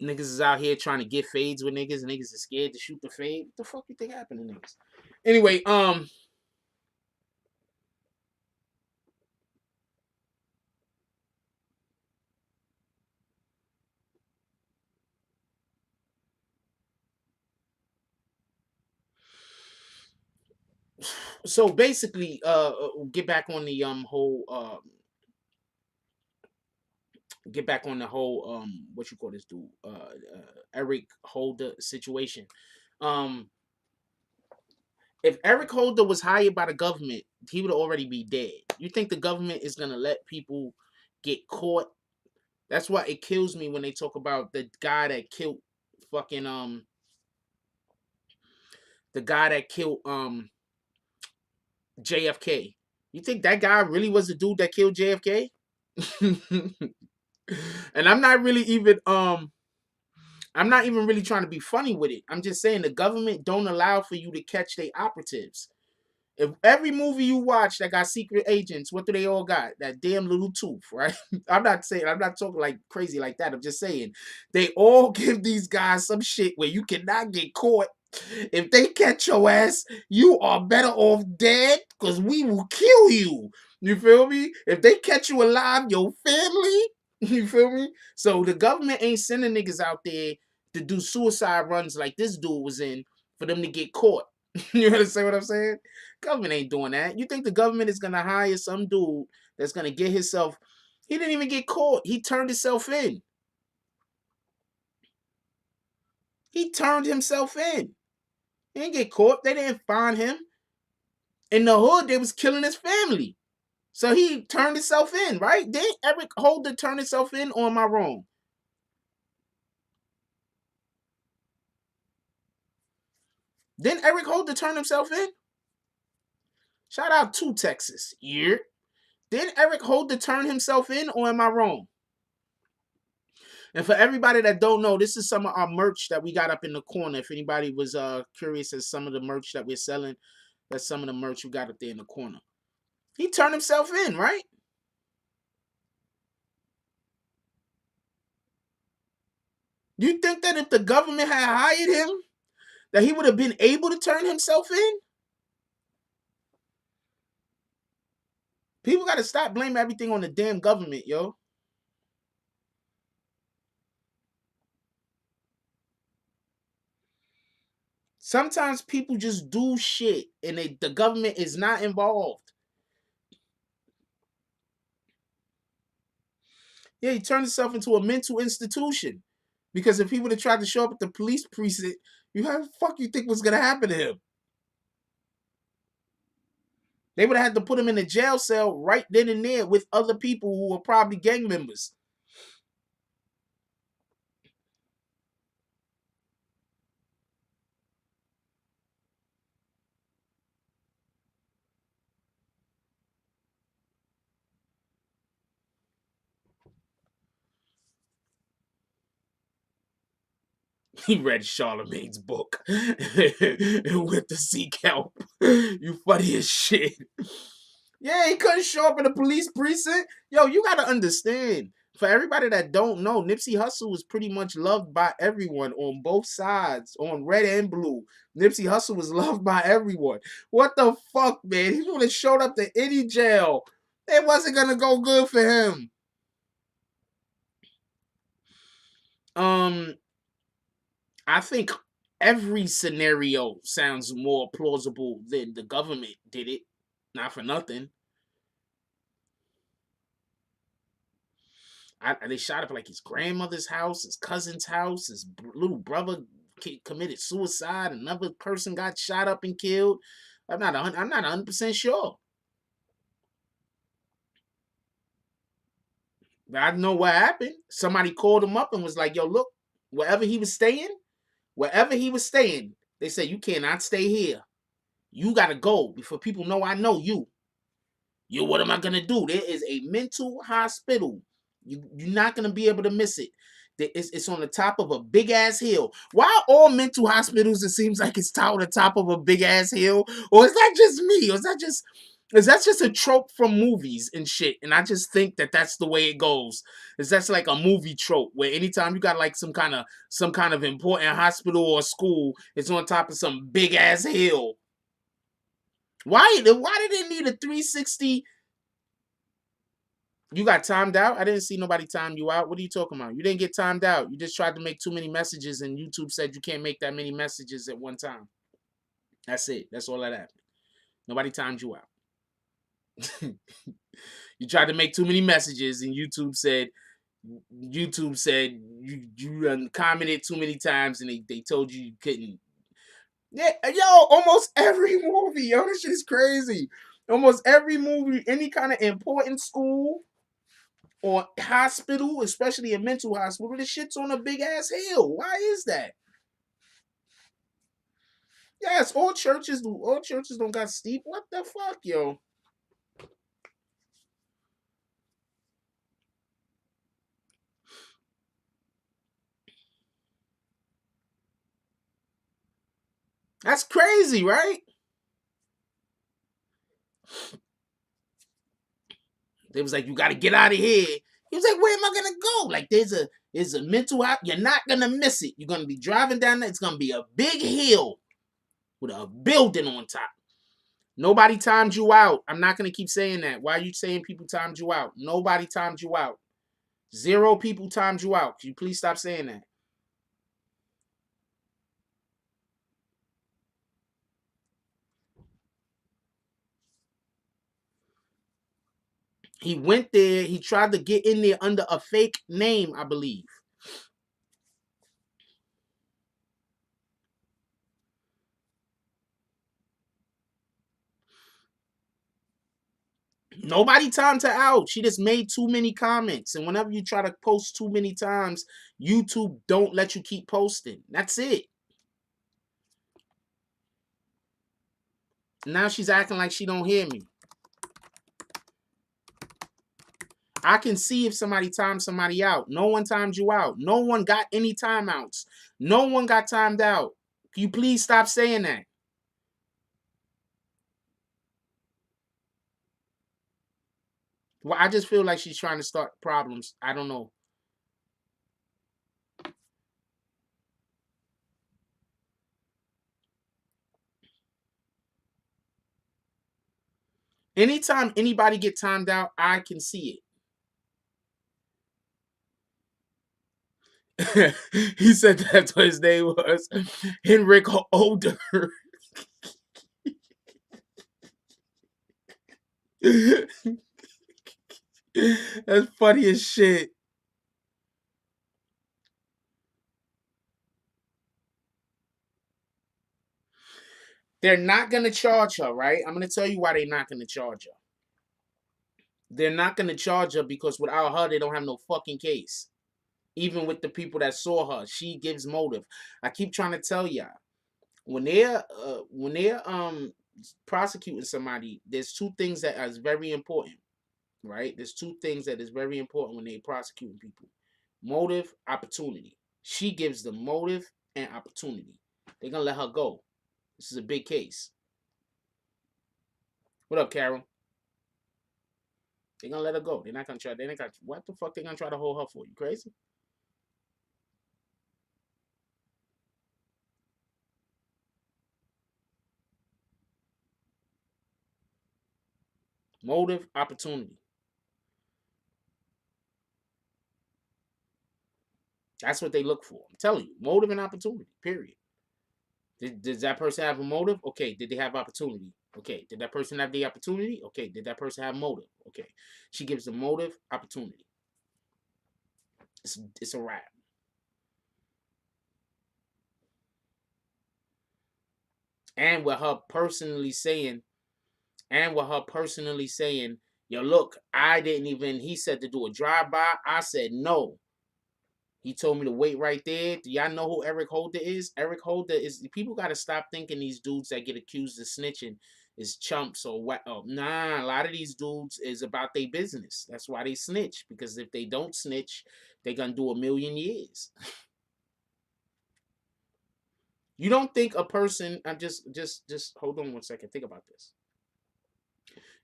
Niggas is out here trying to get fades with niggas. Niggas is scared to shoot the fade. What the fuck you think happened to niggas? Anyway, so basically, get back on the whole get back on the whole what you call this dude, Eric Holder situation. If Eric Holder was hired by the government, he would already be dead. You think the government is gonna let people get caught? That's why it kills me when they talk about the guy that killed fucking the guy that killed JFK. You think that guy really was the dude that killed JFK? And I'm not even really trying to be funny with it. I'm just saying the government don't allow for you to catch their operatives. If every movie you watch that got secret agents, what do they all got? That damn little tooth, right? I'm not talking like crazy like that. I'm just saying they all give these guys some shit where you cannot get caught. If they catch your ass, you are better off dead because we will kill you. You feel me? If they catch you alive, your family, you feel me? So the government ain't sending niggas out there to do suicide runs like this dude was in for them to get caught. You understand what I'm saying? Government ain't doing that. You think the government is gonna hire some dude that's gonna get himself? He didn't even get caught. He turned himself in. He turned himself in. He didn't get caught. They didn't find him. In the hood, they was killing his family. So he turned himself in, right? Didn't Eric Holder turn himself in, or am I wrong? Didn't Eric Holder turn himself in? Shout out to Texas. Yeah. Didn't Eric Holder turn himself in, or am I wrong? And for everybody that don't know, this is some of our merch that we got up in the corner. If anybody was curious as some of the merch that we're selling, that's some of the merch we got up there in the corner. He turned himself in, right? You think that if the government had hired him, that he would have been able to turn himself in? People got to stop blaming everything on the damn government, yo. Sometimes people just do shit and the government is not involved. Yeah, he turned himself into a mental institution. Because if he would have tried to show up at the police precinct, how the fuck you think was going to happen to him? They would have had to put him in a jail cell right then and there with other people who were probably gang members. He read Charlemagne's book and went to seek help. You funny as shit. Yeah, he couldn't show up in the police precinct. Yo, you gotta understand. For everybody that don't know, Nipsey Hussle was pretty much loved by everyone on both sides, on red and blue. Nipsey Hussle was loved by everyone. What the fuck, man? He would have showed up to any jail. It wasn't gonna go good for him. I think every scenario sounds more plausible than the government did it. Not for nothing. They shot up like his grandmother's house, his cousin's house, his little brother committed suicide. Another person got shot up and killed. I'm not 100% sure. But I know what happened. Somebody called him up and was like, yo, look, wherever he was staying, they said, you cannot stay here. You got to go before people know I know you. Yo, what am I going to do? There is a mental hospital. You're not going to be able to miss it. It's on the top of a big-ass hill. Why all mental hospitals, it seems like it's on the top of a big-ass hill? Or is that just me? Or is that just a trope from movies and shit? And I just think that that's the way it goes. That's like a movie trope where anytime you got like some kind of important hospital or school, it's on top of some big-ass hill. Why did they need a 360? You got timed out? I didn't see nobody time you out. What are you talking about? You didn't get timed out. You just tried to make too many messages and YouTube said you can't make that many messages at one time. That's it. That's all that happened. Nobody timed you out. You tried to make too many messages and YouTube said you commented too many times and they told you couldn't. Yeah, yo, almost every movie, yo, this shit is crazy. Almost every movie, any kind of important school or hospital, especially a mental hospital, the shit's on a big ass hill. Why is that? Yes, all churches do. All churches don't got steep. What the fuck, yo? That's crazy, right? They was like, you gotta get out of here. He was like, where am I gonna go? Like, there's a mental hospital. You're not gonna miss it. You're gonna be driving down there. It's gonna be a big hill with a building on top. Nobody timed you out. I'm not gonna keep saying that. Why are you saying people timed you out? Nobody timed you out. 0 people timed you out. Can you please stop saying that? He went there. He tried to get in there under a fake name, I believe. Nobody timed her out. She just made too many comments. And whenever you try to post too many times, YouTube don't let you keep posting. That's it. Now she's acting like she don't hear me. I can see if somebody timed somebody out. No one timed you out. No one got any timeouts. No one got timed out. Can you please stop saying that? Well, I just feel like she's trying to start problems. I don't know. Anytime anybody get timed out, I can see it. He said that's what his name was. Henrik Older. That's funny as shit. They're not going to charge her, right? I'm going to tell you why they're not going to charge her. They're not going to charge her because without her, they don't have no fucking case. Even with the people that saw her, she gives motive. I keep trying to tell y'all, when they're prosecuting somebody, there's two things that is very important, right? There's two things that is very important when they're prosecuting people: motive, opportunity. She gives the motive and opportunity. They're gonna let her go. This is a big case. What up, Carol? They're gonna let her go. They're not gonna try. They're not gonna. What the fuck? They gonna try to hold her for? You crazy? Motive, opportunity. That's what they look for. I'm telling you, motive and opportunity. Period. Does that person have a motive? Okay. Did they have opportunity? Okay. Did that person have the opportunity? Okay. Did that person have motive? Okay. She gives the motive, opportunity. It's a wrap. And with her personally saying, yo, look, I didn't even, he said to do a drive-by. I said no. He told me to wait right there. Do y'all know who Eric Holder is? Eric Holder is, people got to stop thinking these dudes that get accused of snitching is chumps or what. Oh, nah, a lot of these dudes is about their business. That's why they snitch. Because if they don't snitch, they're going to do 1,000,000 years. You don't think a person, I'm just hold on 1 second. Think about this.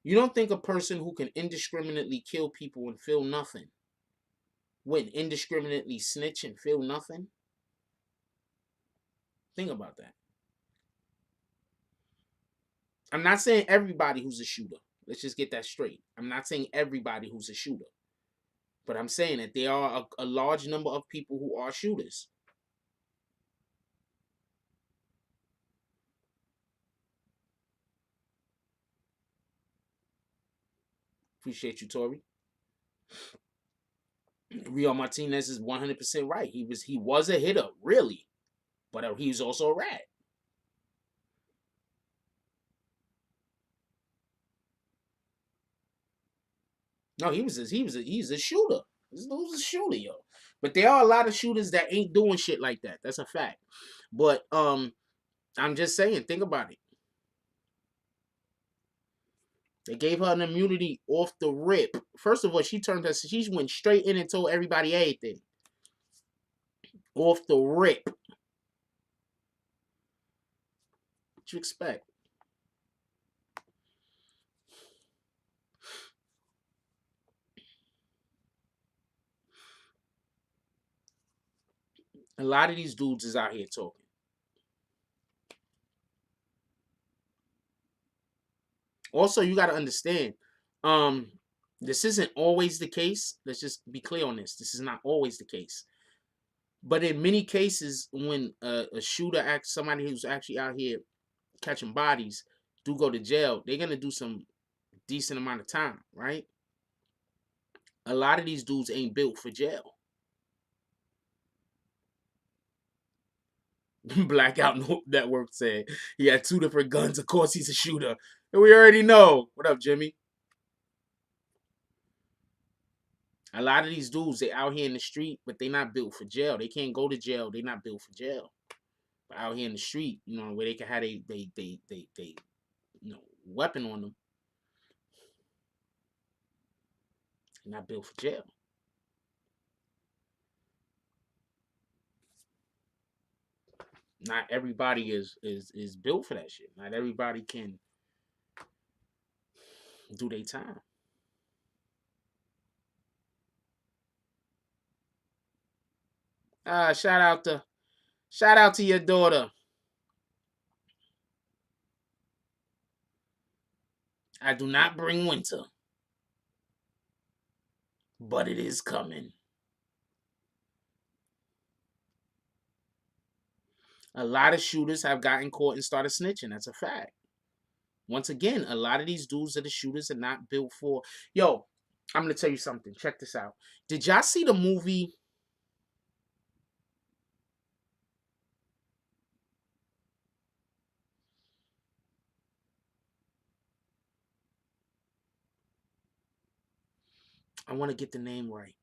You don't think a person who can indiscriminately kill people and feel nothing would indiscriminately snitch and feel nothing? Think about that. I'm not saying everybody who's a shooter. Let's just get that straight. I'm not saying everybody who's a shooter. But I'm saying that there are a large number of people who are shooters. Appreciate you, Tori. Rio Martinez is 100% right. He was a hitter, really. But he was also a rat. No, he's a shooter. This dude's a shooter, yo. But there are a lot of shooters that ain't doing shit like that. That's a fact. But I'm just saying, think about it. They gave her an immunity off the rip. First of all, she went straight in and told everybody everything. Off the rip. What you expect? A lot of these dudes is out here talking. Also, you got to understand, this isn't always the case. Let's just be clear on this. This is not always the case. But in many cases, when a shooter somebody who's actually out here catching bodies do go to jail, they're going to do some decent amount of time, right? A lot of these dudes ain't built for jail. Blackout Network said he had 2 different guns. Of course, he's a shooter. And we already know. What up, Jimmy? A lot of these dudes, they out here in the street, but they not built for jail. They can't go to jail. They not built for jail. But out here in the street, you know, where they can have they weapon on them. They're not built for jail. Not everybody is built for that shit. Not everybody can do their time. Shout out to your daughter. I do not bring winter, but it is coming. A lot of shooters have gotten caught and started snitching. That's a fact. Once again, a lot of these dudes that are shooters are not built for. Yo, I'm gonna tell you something. Check this out. Did y'all see the movie? I want to get the name right.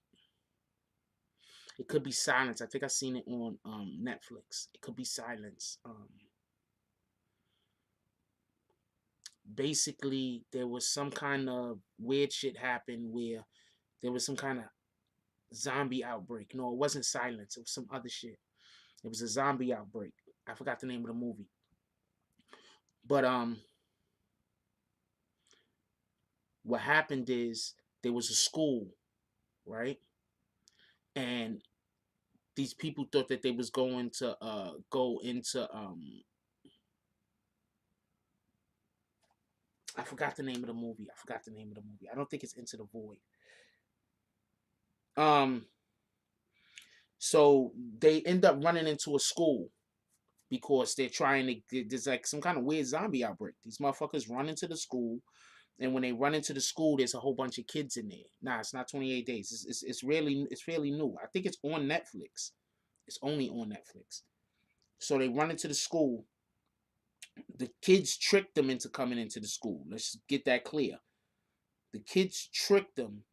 It could be Silence. I think I seen it on Netflix. It could be Silence. Basically, there was some kind of weird shit happened where there was some kind of zombie outbreak. No, it wasn't Silence. It was some other shit. It was a zombie outbreak. I forgot the name of the movie. But what happened is there was a school, right? And these people thought that they was going to go into I forgot the name of the movie. I don't think it's Into the Void. So they end up running into a school because they're trying to. There's like some kind of weird zombie outbreak. These motherfuckers run into the school, and when they run into the school, there's a whole bunch of kids in there. Nah, it's not 28 Days. It's fairly new. I think it's on Netflix. It's only on Netflix. So they run into the school. The kids tricked them into coming into the school. Let's get that clear. The kids tricked them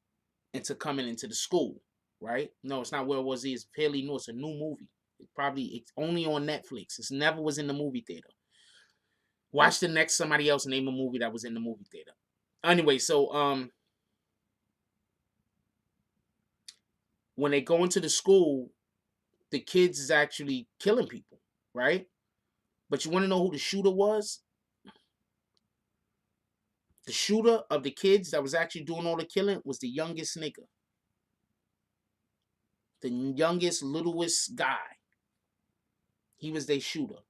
into coming into the school, right? No, it's not Where Was He? It's fairly new. It's a new movie. It's only on Netflix. It never was in the movie theater. Watch the next somebody else name a movie that was in the movie theater. Anyway, so when they go into the school, the kids is actually killing people, right? But you want to know who the shooter was? The shooter of the kids that was actually doing all the killing was the youngest nigga. The youngest, littlest guy. He was their shooter.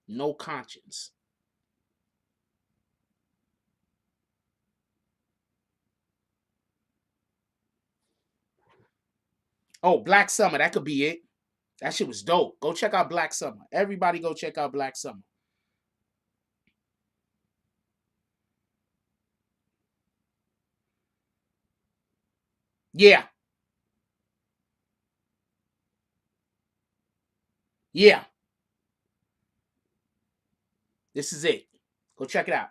No conscience. Oh, Black Summer. That could be it. That shit was dope. Go check out Black Summer. Everybody go check out Black Summer. Yeah. Yeah. This is it. Go check it out.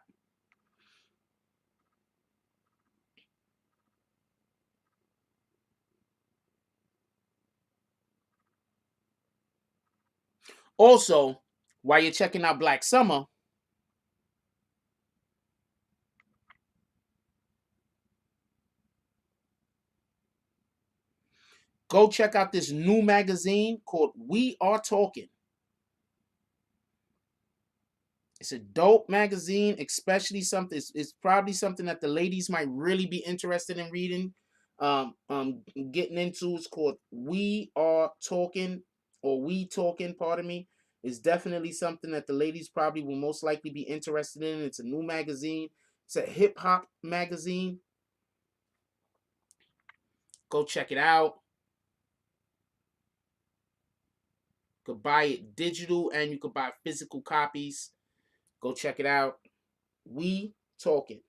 Also, while you're checking out Black Summer, go check out this new magazine called We Are Talking. It's a dope magazine, especially something. It's probably something that the ladies might really be interested in reading, getting into. It's called We Are Talking, or We Talking. Pardon me. It's definitely something that the ladies probably will most likely be interested in. It's a new magazine. It's a hip hop magazine. Go check it out. You could buy it digital and you could buy physical copies. Go check it out. We Talking.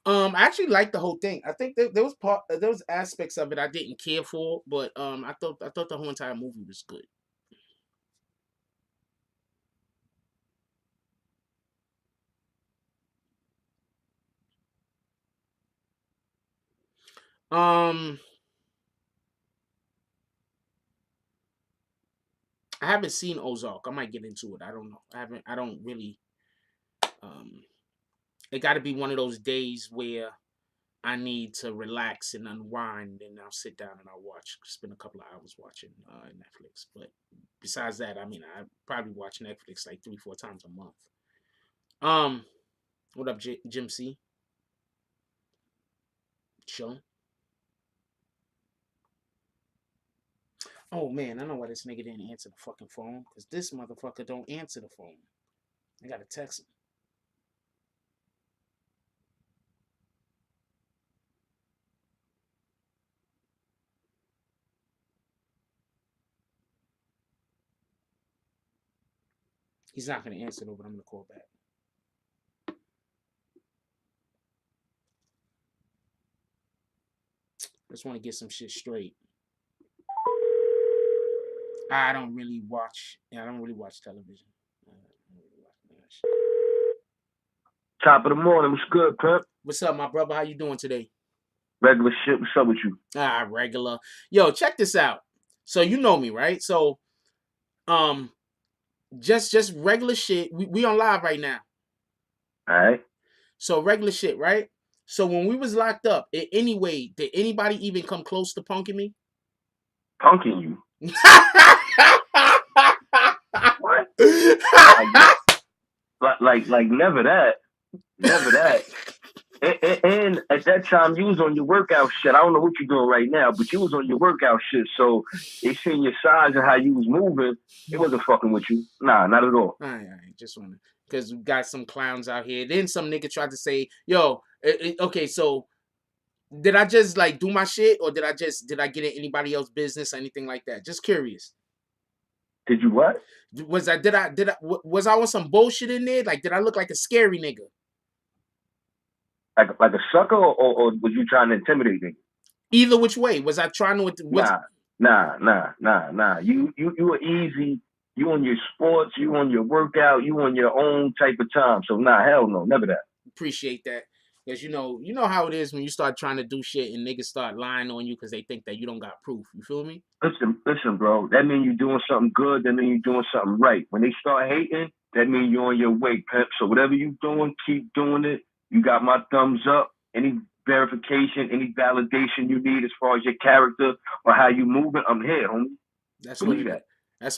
I actually liked the whole thing. I think there was aspects of it I didn't care for, but I thought the whole entire movie was good. Um, I haven't seen Ozark. I might get into it. I don't know. I don't really. It got to be one of those days where I need to relax and unwind, and I'll sit down and I'll spend a couple of hours watching Netflix. But besides that, I mean, I probably watch Netflix like 3-4 times a month. What up, Jim C? Show. Oh man, I know why this nigga didn't answer the fucking phone. Cause this motherfucker don't answer the phone. I gotta text him. He's not gonna answer though, but I'm gonna call back. Just want to get some shit straight. I don't really watch television.
Top of the morning, what's good, Pimp?
What's up, my brother? How you doing today?
Regular shit, what's up with you?
Regular. Yo, check this out. So you know me, right? So, just regular shit. We on live right now.
All right.
So regular shit, right? So when we was locked up, in any way, did anybody even come close to punking me?
Punking you? What? like never that. Never that. And at that time, you was on your workout shit. I don't know what you're doing right now, but you was on your workout shit. So they seen your size and how you was moving. It wasn't fucking with you. Nah, not at all.
All right. Just want to, because we got some clowns out here. Then some nigga tried to say, yo, okay, so did I just like do my shit, or did I get in anybody else's business or anything like that? Just curious.
Did you what?
Was I on some bullshit in there? Like, did I look like a scary nigga?
Like a sucker, or was you trying to intimidate me?
Either which way. Was I trying to?
Nah. You were easy. You on your sports. You on your workout. You on your own type of time. So nah, hell no, never that.
Appreciate that. Because you know how it is when you start trying to do shit and niggas start lying on you because they think that you don't got proof. You feel me?
Listen, bro. That means you're doing something good. That means you're doing something right. When they start hating, that means you're on your way, Pimp. So whatever you're doing, keep doing it. You got my thumbs up. Any verification, any validation you need as far as your character or how you moving, I'm here, homie.
That's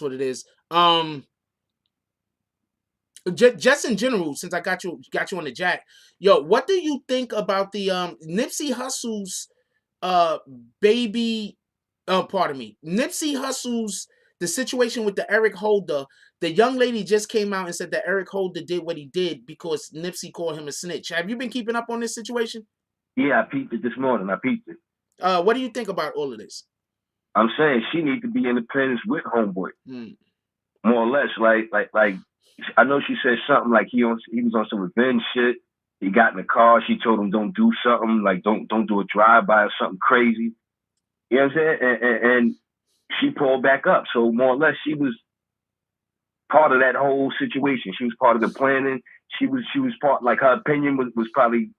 what it is. Just in general, since I got you on the jack, yo, what do you think about the Nipsey Hussle's Nipsey Hussle's the situation with the Eric Holder? The young lady just came out and said that Eric Holder did what he did because Nipsey called him a snitch. Have you been keeping up on this situation?
Yeah, I peeped it this morning.
What do you think about all of this?
I'm saying she needs to be independent with homeboy. More or less, like I know she said something like he was on some revenge shit. He got in the car. She told him don't do something, like don't do a drive-by or something crazy. You know what I'm saying? And she pulled back up. So more or less, she was part of that whole situation. She was part of the planning. She was part, like her opinion was probably,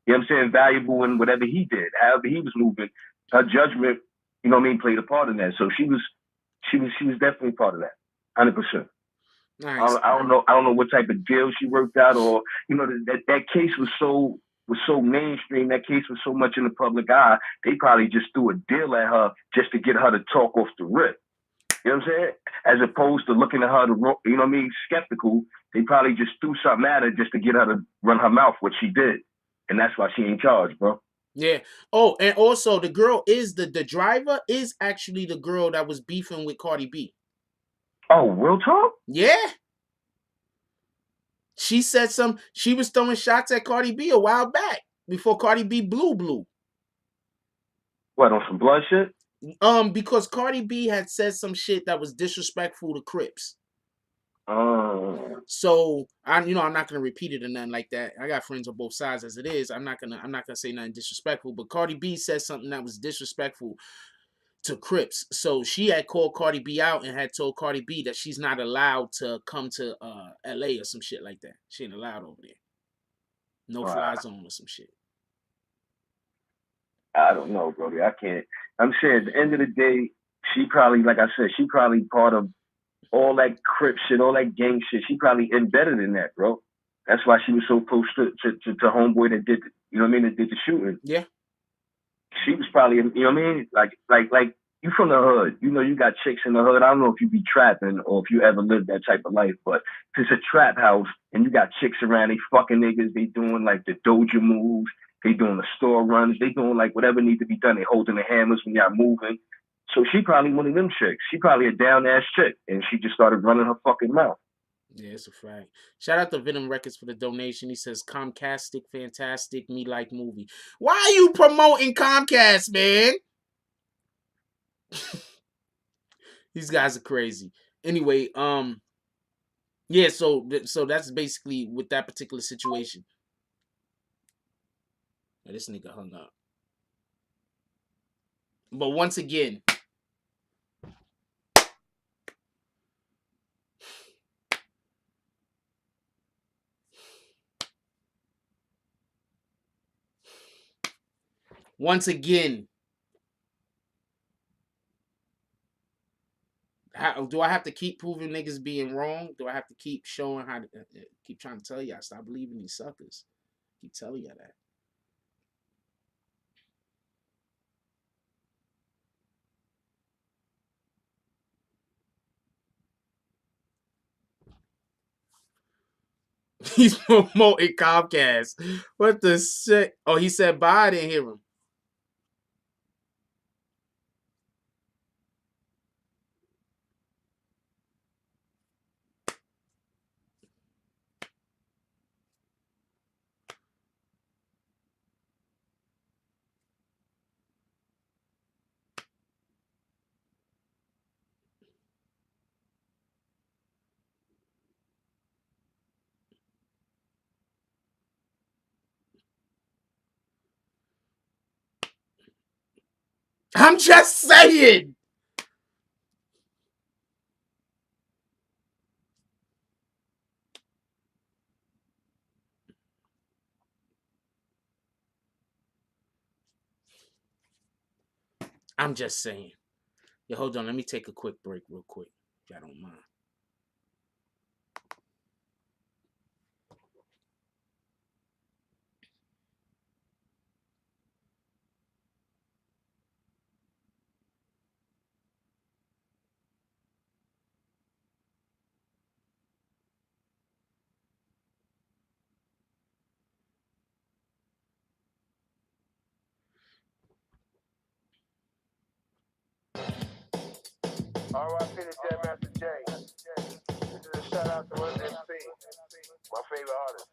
you know what I'm saying, valuable in whatever he did, however he was moving. Her judgment, you know what I mean, played a part in that. So she was definitely part of that, 100%. Nice. I don't know what type of deal she worked out, or you know that case was so mainstream. That case was so much in the public eye. They probably just threw a deal at her just to get her to talk off the rip. You know what I'm saying? As opposed to looking at her to, you know what I mean, skeptical. They probably just threw something at her just to get her to run her mouth, what she did, and that's why she ain't charged, bro.
Yeah. Oh, and also the girl is the driver is actually the girl that was beefing with Cardi B.
Oh, real talk?
Yeah. She said she was throwing shots at Cardi B a while back before Cardi B blew.
What, on some blood shit?
Because Cardi B had said some shit that was disrespectful to Crips. So I'm not gonna repeat it or nothing like that. I got friends on both sides as it is. I'm not gonna say nothing disrespectful, but Cardi B said something that was disrespectful to Crips. So she had called Cardi B out and had told Cardi B that she's not allowed to come to LA or some shit like that. She ain't allowed over there. No fly zone or some shit.
I don't know, Brody. I can't. I'm saying at the end of the day, she probably, like I said, she probably part of all that Crip shit, all that gang shit. She probably embedded in that, bro. That's why she was so close to homeboy that did, you know what I mean, that did the shooting.
Yeah.
She was probably, you know what I mean? Like you from the hood. You know, you got chicks in the hood. I don't know if you be trapping or if you ever lived that type of life, but it's a trap house and you got chicks around, they fucking niggas, they doing like the doja moves, they doing the store runs, they doing like whatever needs to be done. They holding the hammers when y'all moving. So she probably one of them chicks. She probably a down ass chick, and she just started running her fucking mouth.
Yeah, it's a fact. Shout out to Venom Records for the donation. He says, Comcastic, fantastic, me like movie. Why are you promoting Comcast, man? These guys are crazy. Anyway, yeah, so that's basically with that particular situation. Now, this nigga hung up. But once again, how do I have to keep proving niggas being wrong? Do I have to keep showing how to keep trying to tell y'all stop believing these suckers? Keep telling y'all that. He's promoting Comcast. What the shit? Oh, he said bye. I didn't hear him. I'm just saying. I'm just saying. Yeah, hold on. Let me take a quick break real quick, if y'all don't mind.
R.I.P. to Jam Master J. This is a shout out to Run MC, my favorite artist.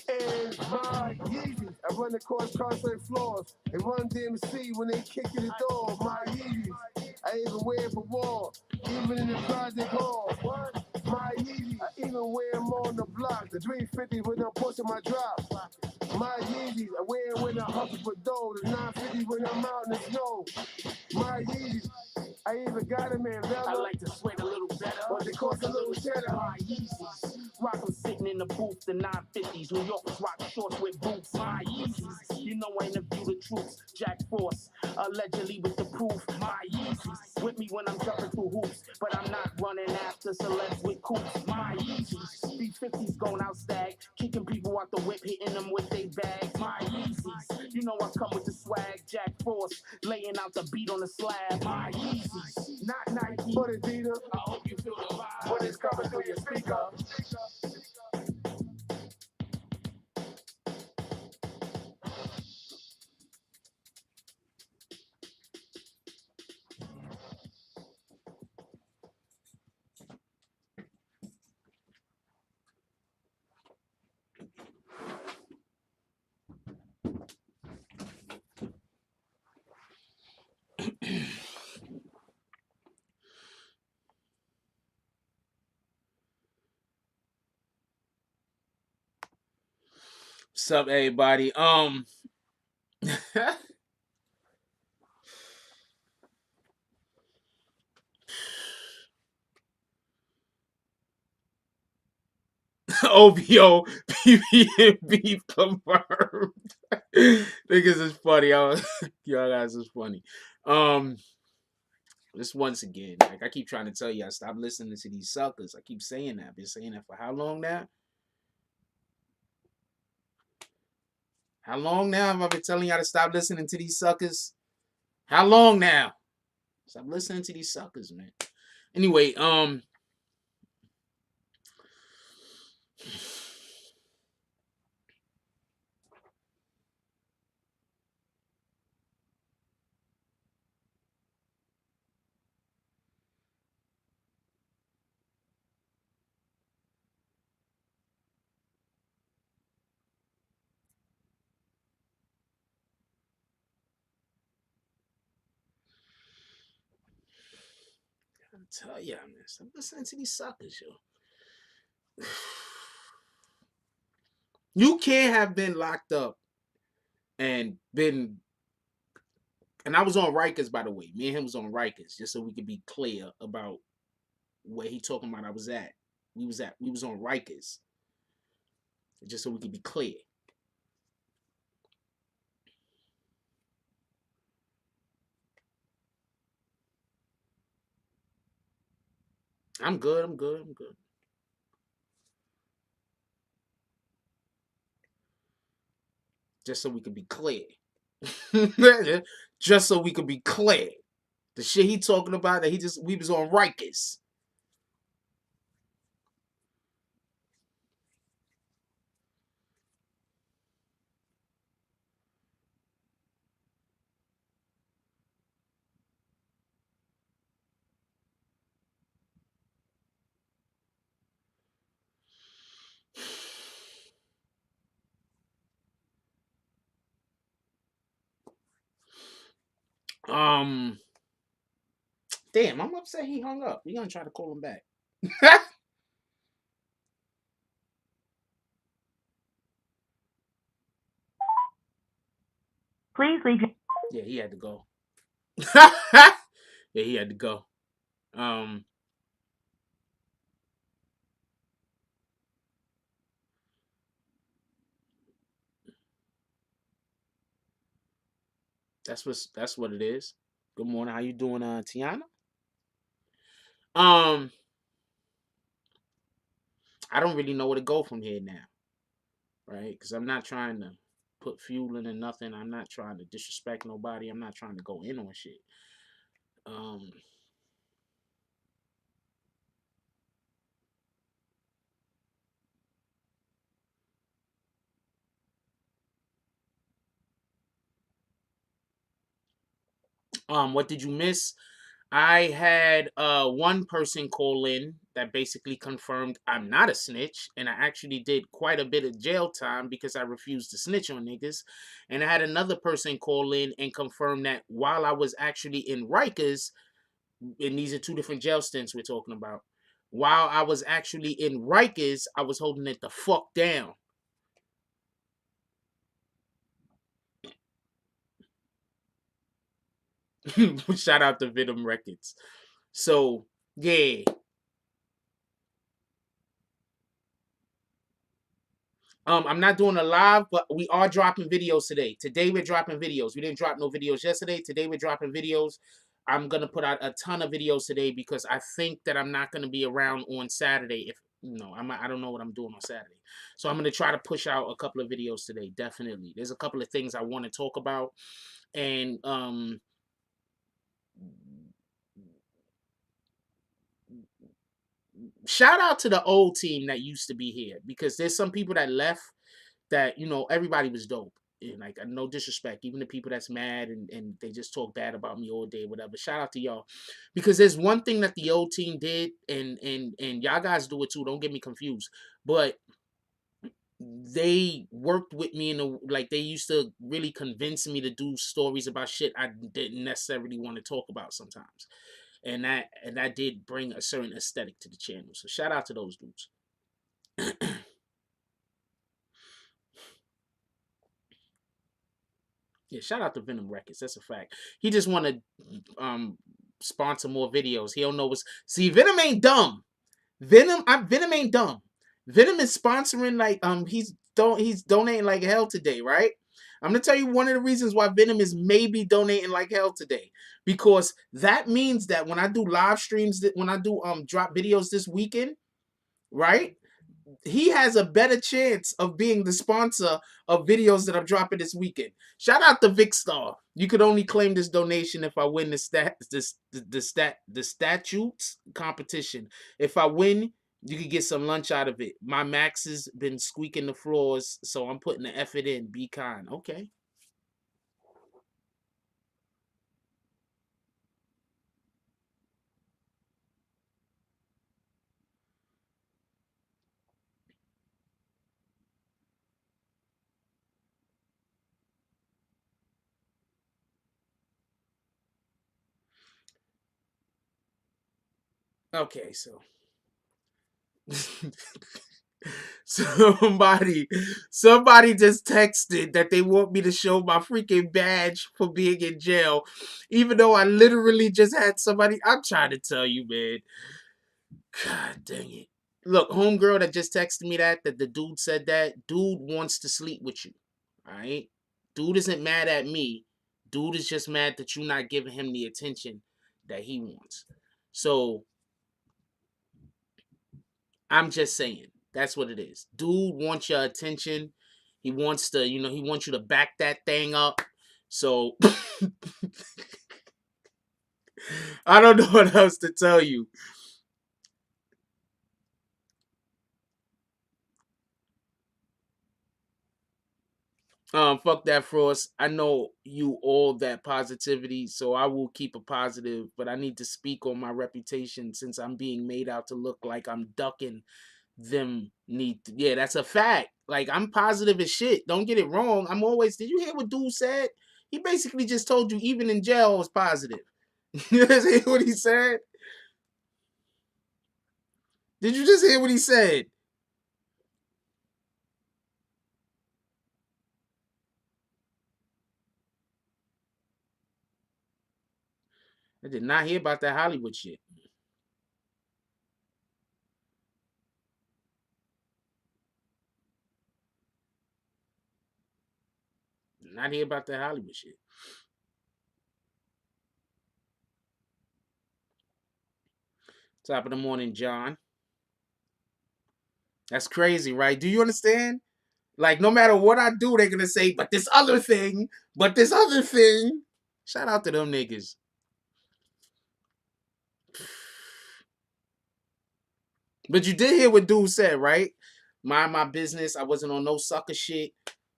And my Yeezys, I run the course, crossway floors. They run DMC when they kick in the door. My Yeezys, I even wear it for war, even in the project hall. My Yeezys, I even wear them on the block. The 350 when I'm pushing my drop. My Yeezys, I wear it when I hustle for dough. The 950 when I'm out in the snow. My Yeezys, I even got them in Vella. I like to sweat a little better, but they cost a little cheddar.
My Yeezys, rock 'em sitting in the booth, the 950s. New Yorkers rock shorts with boots. My Yeezys, you know I interview the troops. Jack Force, allegedly with the proof. My Yeezys, with me when I'm jumping through hoops, but I'm not running after celebs with coops. My Yeezys, these 50s going out stag, kicking people out the whip, hitting them with they bags. My Yeezys, you know I come with the swag. Jack Force, laying out the beat on the slab. My Yeezys, not Nike,
But Adidas,
I hope you feel the vibe.
but it's coming through your speaker.
What's up, everybody? OVO PBNB confirmed. Niggas is funny. Y'all guys is funny. Just once again, like I keep trying to tell you, I stop listening to these suckers. I keep saying that. I've been saying that for how long now? How long now have I been telling y'all to stop listening to these suckers? How long now? Stop listening to these suckers, man. Anyway, tell y'all, man. Stop listening to these suckers, yo. You can't have been locked up and been. And I was on Rikers, by the way. Me and him was on Rikers, just so we could be clear about where he talking about I was at. We was on Rikers, just so we could be clear. I'm good. Just so we could be clear. Just so we could be clear. The shit he talking about that we was on Rikers. Damn, I'm upset he hung up. We gonna try to call him back.
Please leave your.
Yeah, he had to go. Yeah, he had to go. That's what it is. Good morning. How you doing, Tiana? I don't really know where to go from here now, right? Because I'm not trying to put fuel in nothing. I'm not trying to disrespect nobody. I'm not trying to go in on shit. What did you miss? I had one person call in that basically confirmed I'm not a snitch, and I actually did quite a bit of jail time because I refused to snitch on niggas. And I had another person call in and confirm that while I was actually in Rikers, and these are two different jail stints we're talking about. While I was actually in Rikers, I was holding it the fuck down. Shout out to Venom Records. So, yeah. I'm not doing a live, but we are dropping videos today. Today we're dropping videos. We didn't drop no videos yesterday. Today we're dropping videos. I'm gonna put out a ton of videos today because I think that I'm not gonna be around on Saturday. If I don't know what I'm doing on Saturday, so I'm gonna try to push out a couple of videos today. Definitely, there's a couple of things I want to talk about, and shout out to the old team that used to be here because there's some people that left that everybody was dope. And like no disrespect, even the people that's mad and they just talk bad about me all day, whatever. Shout out to y'all, because there's one thing that the old team did, and y'all guys do it too. Don't get me confused, but they worked with me like they used to really convince me to do stories about shit I didn't necessarily want to talk about sometimes, and that did bring a certain aesthetic to the channel. So shout out to those dudes. Yeah, shout out to Venom Records. That's a fact. He just want to sponsor more videos. He don't know what's. See, Venom ain't dumb. Venom ain't dumb. Venom is sponsoring like he's donating like hell today, right? I'm gonna tell you one of the reasons why Venom is maybe donating like hell today, because that means that when I do live streams, when I do drop videos this weekend, right? He has a better chance of being the sponsor of videos that I'm dropping this weekend. Shout out to Vic Star. You could only claim this donation if I win the statutes competition. If I win, you could get some lunch out of it. My max has been squeaking the floors, so I'm putting the effort in. Be kind. Okay. Okay, so somebody just texted that they want me to show my freaking badge for being in jail, even though I literally just had somebody. I'm trying to tell you, man. God dang it. Look, homegirl that just texted me that the dude said that. Dude wants to sleep with you. Alright? Dude isn't mad at me. Dude is just mad that you're not giving him the attention that he wants. So I'm just saying. That's what it is. Dude wants your attention. He wants to, he wants you to back that thing up. So I don't know what else to tell you. Fuck that, Frost. I know you all that positivity, so I will keep it positive, but I need to speak on my reputation since I'm being made out to look like I'm ducking them yeah, that's a fact. Like, I'm positive as shit. Don't get it wrong. Did you hear what dude said? He basically just told you even in jail I was positive. You just hear what he said? Did you just hear what he said? I did not hear about that Hollywood shit. Did not hear about that Hollywood shit. Top of the morning, John. That's crazy, right? Do you understand? Like, no matter what I do, they're gonna say, but this other thing, but this other thing. Shout out to them niggas. But you did hear what dude said, right? Mind my business. I wasn't on no sucker shit.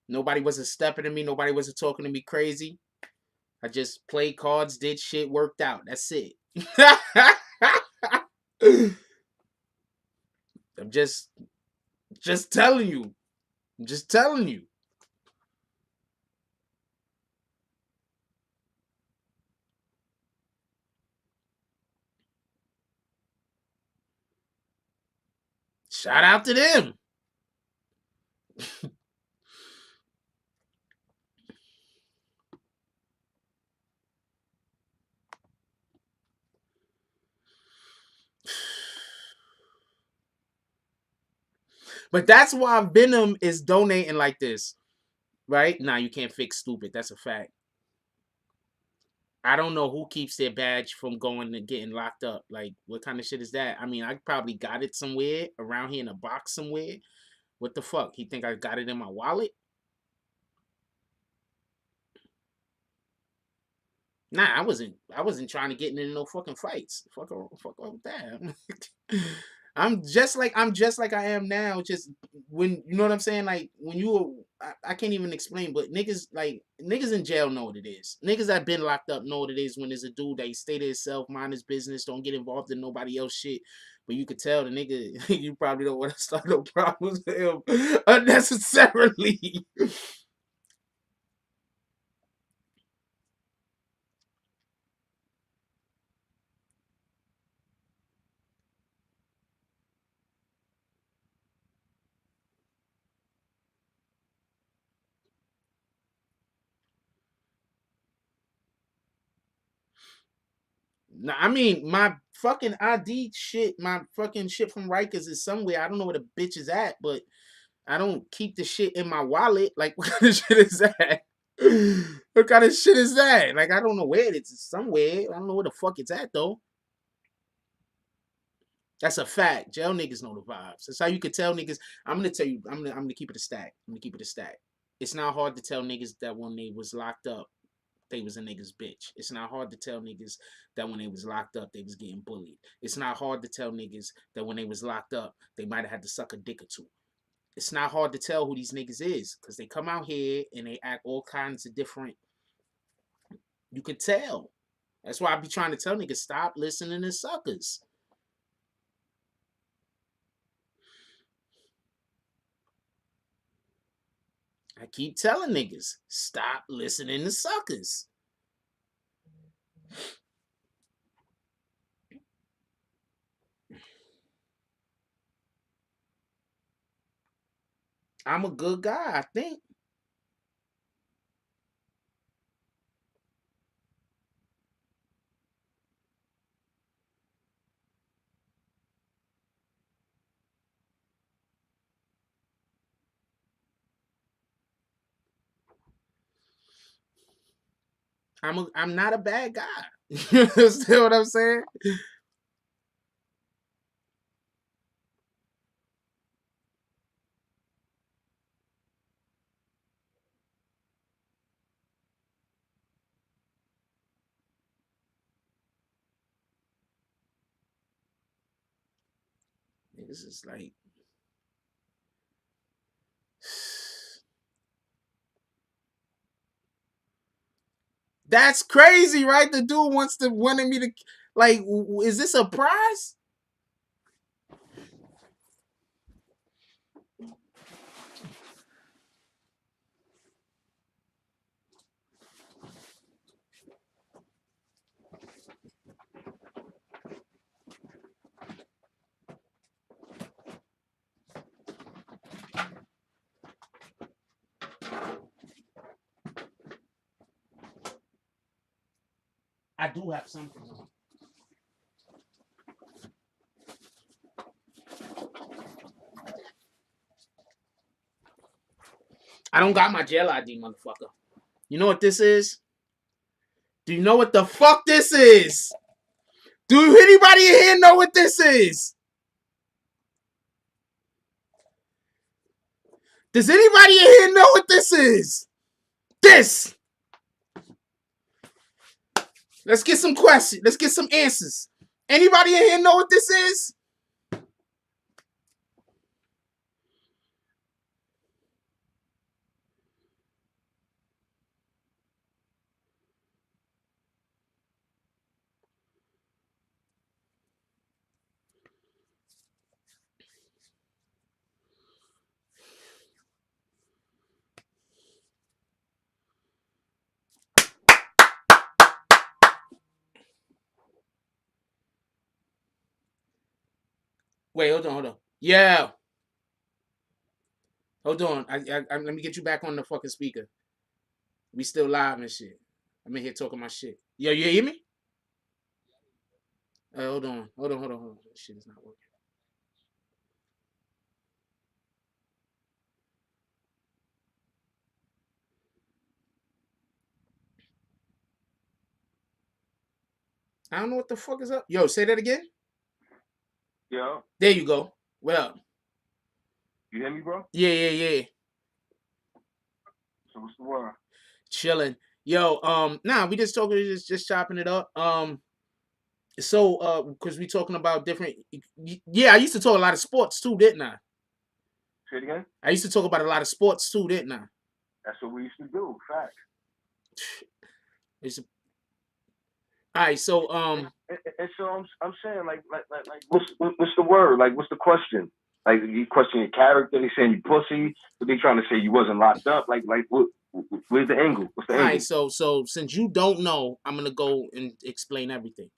Nobody wasn't stepping to me. Nobody wasn't talking to me crazy. I just played cards, did shit, worked out. That's it. I'm just telling you. I'm just telling you. Shout out to them. But that's why Venom is donating like this, right? Nah, you can't fix stupid. That's a fact. I don't know who keeps their badge from going and getting locked up. Like, what kind of shit is that? I mean, I probably got it somewhere around here in a box somewhere. What the fuck? He think I got it in my wallet? Nah, I wasn't trying to get into no fucking fights. Fuck with that. I'm just like I am now. Just when you know what I'm saying. Like when I can't even explain. But niggas in jail know what it is. Niggas that been locked up know what it is when there's a dude that stay to himself, mind his business, don't get involved in nobody else shit. But you could tell the nigga you probably don't want to start no problems with him unnecessarily. Nah, I mean, my fucking ID shit, my fucking shit from Rikers is somewhere. I don't know where the bitch is at, but I don't keep the shit in my wallet. Like, what kind of shit is that? What kind of shit is that? Like, I don't know where it is. It's somewhere. I don't know where the fuck it's at, though. That's a fact. Jail niggas know the vibes. That's how you could tell niggas. I'm gonna tell you. I'm gonna keep it a stack. I'm gonna keep it a stack. It's not hard to tell niggas that when they was locked up, they was a nigga's bitch. It's not hard to tell niggas that when they was locked up, they was getting bullied. It's not hard to tell niggas that when they was locked up, they might have had to suck a dick or two. It's not hard to tell who these niggas is because they come out here and they act all kinds of different. You could tell. That's why I be trying to tell niggas stop listening to suckers. I keep telling niggas stop listening to suckers. I'm a good guy, I think. I'm not a bad guy. You understand what I'm saying? This is like that's crazy, right? The dude wanted me to like. Is this a prize? I do have something. I don't got my jail ID, motherfucker. You know what this is? Do you know what the fuck this is? Do anybody in here know what this is? Does anybody in here know what this is? This. Let's get some questions. Let's get some answers. Anybody in here know what this is? Wait, hold on. Yeah. Hold on. Let me get you back on the fucking speaker. We still live and shit. I'm in here talking my shit. Yo, you hear me? Hold on. This shit is not working. I don't know what the fuck is up. Yo, say that again.
Yo.
There you go. What up?
You hear me, bro?
Yeah.
So what's the word?
Chilling. Yo, we just talking, just chopping it up. Because we talking about different. Yeah, I used to talk a lot of sports too, didn't I?
Say it again.
I used to talk about a lot of sports too, didn't I?
That's what we used to do. Fact.
All right, so
And so I'm saying like what's the word? Like what's the question? Like you question your character? They saying you pussy? But they trying to say you wasn't locked up? Like where's the angle? What's the angle?
All right, so since you don't know, I'm gonna go and explain everything.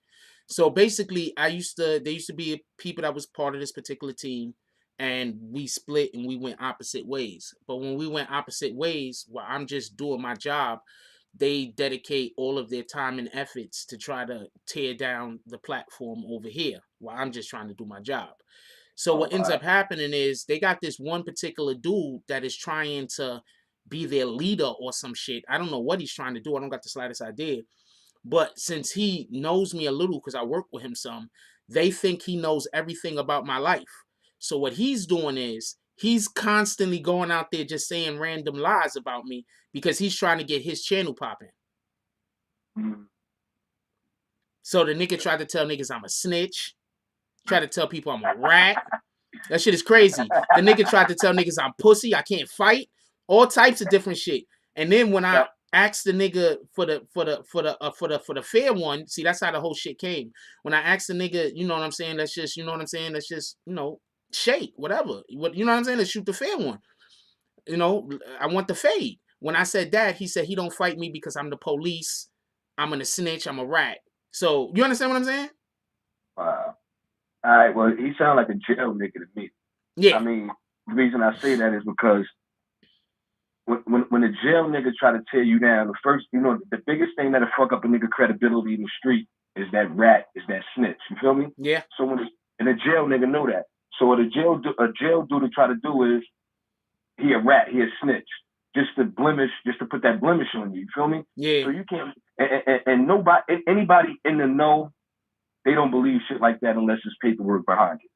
So basically, there used to be people that was part of this particular team, and we split and we went opposite ways. But when we went opposite ways, while I'm just doing my job, they dedicate all of their time and efforts to try to tear down the platform over here, while I'm just trying to do my job. So what ends up happening is they got this one particular dude that is trying to be their leader or some shit. I don't know what he's trying to do. I don't got the slightest idea. But since he knows me a little because I work with him some, they think he knows everything about my life. So what he's doing is he's constantly going out there just saying random lies about me because he's trying to get his channel popping.
Mm-hmm.
So the nigga tried to tell niggas I'm a snitch. Tried to tell people I'm a rat. That shit is crazy. The nigga tried to tell niggas I'm pussy. I can't fight. All types of different shit. And then when I asked the nigga for the fair one, see, that's how the whole shit came. When I asked the nigga, you know what I'm saying? Let's just, you know what I'm saying? Let's just, shake, whatever. You know what I'm saying? Let's shoot the fair one. I want the fade. When I said that, he said he don't fight me because I'm the police. I'm gonna snitch. I'm a rat. So you understand what I'm saying?
Wow. All right. Well, he sound like a jail nigga to me.
Yeah.
I mean, the reason I say that is because when a jail nigga try to tear you down, the first, the biggest thing that'll fuck up a nigga credibility in the street is that rat, is that snitch. You feel me?
Yeah.
So and a jail nigga know that. So what a jail dude to try to do is, he a rat, he a snitch, just to put that blemish on you. You feel me?
Yeah.
So you can't, and anybody in the know, they don't believe shit like that unless there's paperwork behind it.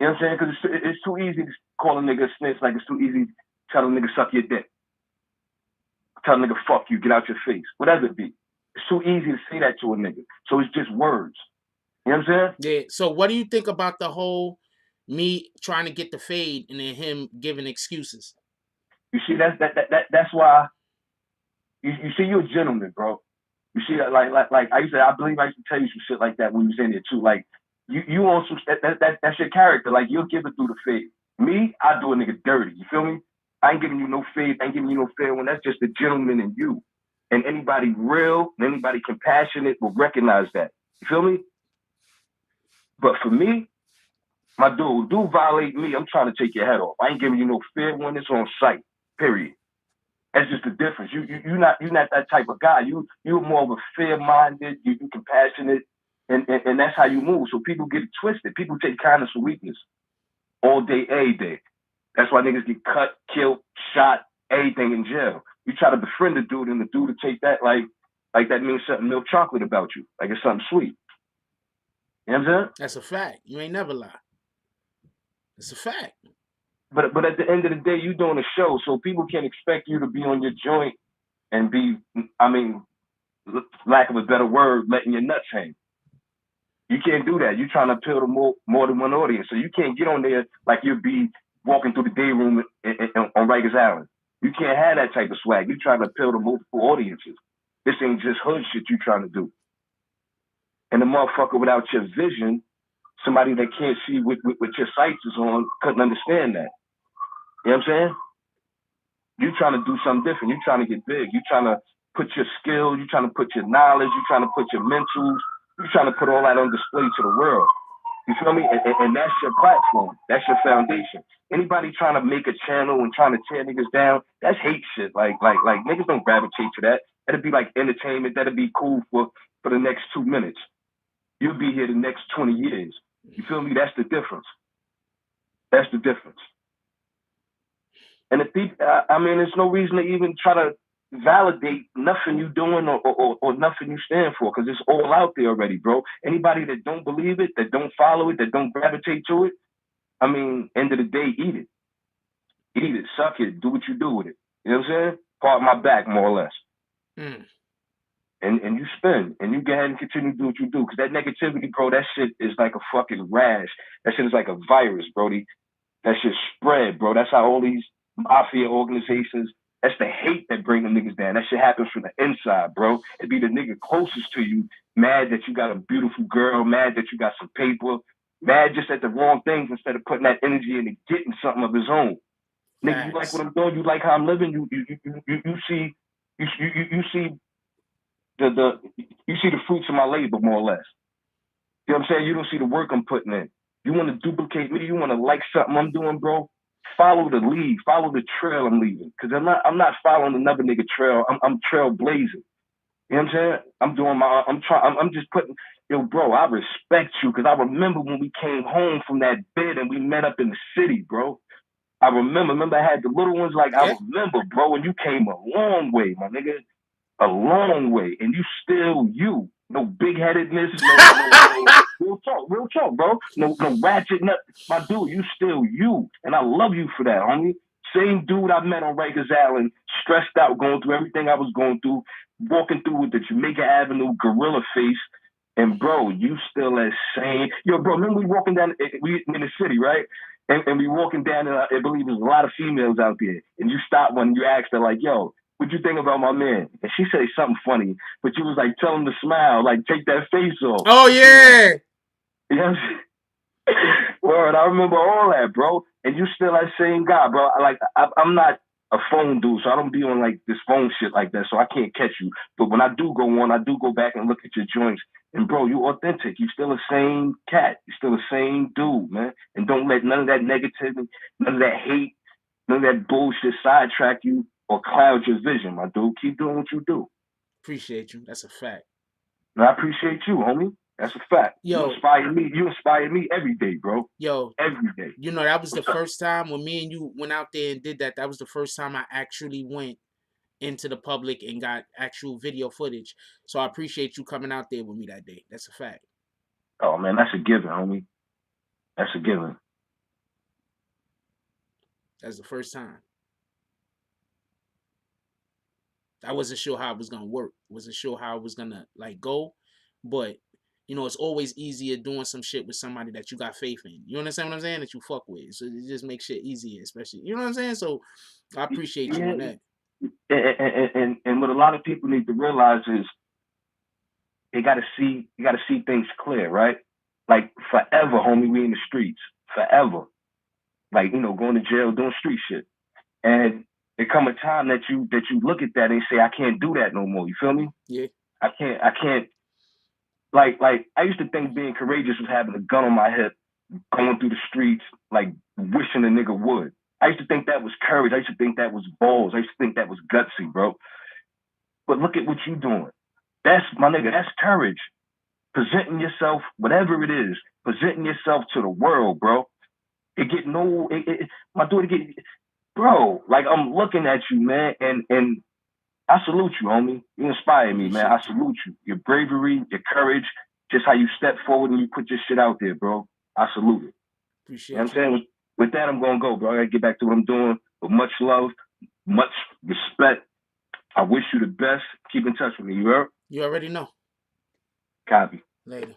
You know what I'm saying? Because it's too easy to call a nigga a snitch, like it's too easy to tell a nigga suck your dick, tell a nigga fuck you, get out your face, whatever it be. It's too easy to say that to a nigga. So it's just words. You know what I'm saying?
Yeah. So what do you think about the whole me trying to get the fade and then him giving excuses?
You see, that's why you see, you're a gentleman, bro. You see, like I believe I used to tell you some shit like that when you was in there too. Like you also that's your character. Like you'll give it through the fade. Me, I do a nigga dirty. You feel me? I ain't giving you no fade. I ain't giving you no fair one. That's just the gentleman in you. And anybody real and anybody compassionate will recognize that. You feel me? But for me, my dude violate me, I'm trying to take your head off. I ain't giving you no fair one. It's on sight. Period. That's just the difference. You're not that type of guy. You're more of a fair-minded, you compassionate, and that's how you move. So people get it twisted. People take kindness for weakness all day, every day. That's why niggas get cut, killed, shot, everything in jail. You try to befriend a dude, and the dude to take that like that means something milk chocolate about you, like it's something sweet. You know what I'm saying?
That's a fact. You ain't never lie. It's a fact.
But at the end of the day, you doing a show, so people can't expect you to be on your joint and be, I mean, lack of a better word, letting your nuts hang. You can't do that. You're trying to appeal to more than one audience, so you can't get on there like you'll be walking through the day room on Rikers Island. You can't have that type of swag. You're trying to appeal to multiple audiences. This ain't just hood shit you're trying to do. And the motherfucker without your vision, somebody that can't see what your sights is on, couldn't understand that. You know what I'm saying? You're trying to do something different. You're trying to get big. You're trying to put your skill. You're trying to put your knowledge. You're trying to put your mentals. You're trying to put all that on display to the world. You feel me? And that's your platform. That's your foundation. Anybody trying to make a channel and trying to tear niggas down, that's hate shit. Like niggas don't gravitate to that. That'd be like entertainment. That'd be cool for the next 2 minutes. You'll be here the next 20 years. You feel me? That's the difference. That's the difference. And if people, I mean, there's no reason to even try to validate nothing you doing or nothing you stand for, because it's all out there already, bro. Anybody that don't believe it, that don't follow it, that don't gravitate to it, I mean, end of the day, eat it. Eat it, suck it, do what you do with it. You know what I'm saying? Part my back, more or less.
Mm.
And you spin, and you go ahead and continue to do what you do, because that negativity, bro, that shit is like a fucking rash. That shit is like a virus, Brody. That shit spread, bro. That's how all these mafia organizations, that's the hate that bring the niggas down. That shit happens from the inside, bro. It be the nigga closest to you, mad that you got a beautiful girl, mad that you got some paper, mad just at the wrong things instead of putting that energy into getting something of his own. Nigga, you like what I'm doing? You like how I'm living? You see the fruits of my labor, more or less. You know what I'm saying? You don't see the work I'm putting in. You want to duplicate me? You want to like something I'm doing, bro? Follow the lead. Follow the trail I'm leaving. Because I'm not following another nigga trail. I'm trailblazing. You know what I'm saying? I'm just putting, yo, bro, I respect you, because I remember when we came home from that bed and we met up in the city, bro. I remember I had the little ones, like, I remember, bro, and you came a long way, my nigga. A long way. And you still you. No big-headedness, no real talk, bro. No ratchet, nothing. My dude, you still you. And I love you for that, homie. Same dude I met on Rikers Island, stressed out, going through everything I was going through, walking through with the Jamaica Avenue gorilla face. And, bro, you still that same. Yo, bro, remember we walking down, we in the city, right? And we walking down, and I believe there's a lot of females out there. And you stop when you asked her, like, yo, what you think about my man? And she said something funny, but you was like, tell him to smile, like, take that face off.
Oh, yeah.
You know what I'm saying? Word, I remember all that, bro. And you still that same guy, bro. I'm not a phone dude, so I don't be on, like, this phone shit like that, so I can't catch you. But when I do go on, I do go back and look at your joints. And, bro, you authentic. You still the same cat. You still the same dude, man. And don't let none of that negativity, none of that hate, None of that bullshit sidetrack you or cloud your vision, my dude. Keep doing what you do.
Appreciate you. That's a fact.
And I appreciate you, homie. That's a fact.
Yo,
you inspire me. You inspire me every day, bro.
Yo,
every day.
You know, that was the first time when me and you went out there and did that. That was the first time I actually went into the public and got actual video footage. So I appreciate you coming out there with me that day. That's a fact.
Oh man, that's a given, homie. That's a given.
That's the first time. I wasn't sure how it was gonna work. Wasn't sure how it was gonna like go, but you know, it's always easier doing some shit with somebody that you got faith in. You understand what I'm saying? That you fuck with. So it just makes shit easier, especially. You know what I'm saying? So I appreciate you on that.
And what a lot of people need to realize is you gotta see things clear, right? Like forever, homie, we in the streets. Forever. Like, you know, going to jail, doing street shit. And there come a time that you look at that and say, I can't do that no more. You feel me?
Yeah.
I can't like I used to think being courageous was having a gun on my hip, going through the streets, like wishing a nigga would. I used to think that was courage. I used to think that was balls. I used to think that was gutsy, bro. But look at what you doing. That's, my nigga, that's courage. Presenting yourself, whatever it is, presenting yourself to the world, bro. My dude, bro, like I'm looking at you, man, and I salute you, homie. You inspire me, man. I salute you. Your bravery, your courage, just how you step forward and you put your shit out there, bro. I salute it.
Appreciate
you know what I'm saying? With that, I'm going to go, bro. I got to get back to what I'm doing. With much love, much respect. I wish you the best. Keep in touch with me. You heard?
You already know.
Copy.
Later.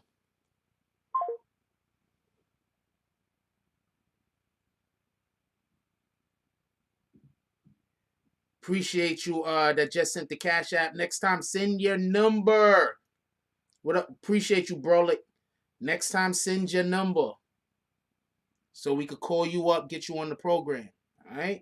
Appreciate you that just sent the Cash App. Next time, send your number. What up? Appreciate you, bro. Next time, send your number so we could call you up, get you on the program. All right?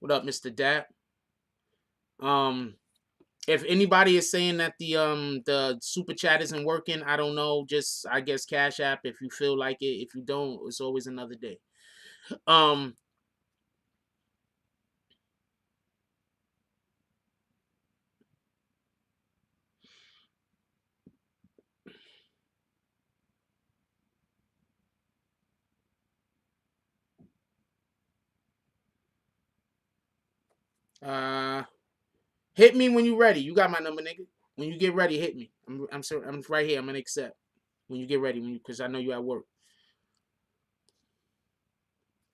What up, Mr. Dap? If anybody is saying that the super chat isn't working, I don't know. Just I guess Cash App if you feel like it. If you don't, it's always another day. Hit me when you're ready. You got my number, nigga. When you get ready, hit me. I'm right here. I'm gonna accept when you get ready. Because I know you at work.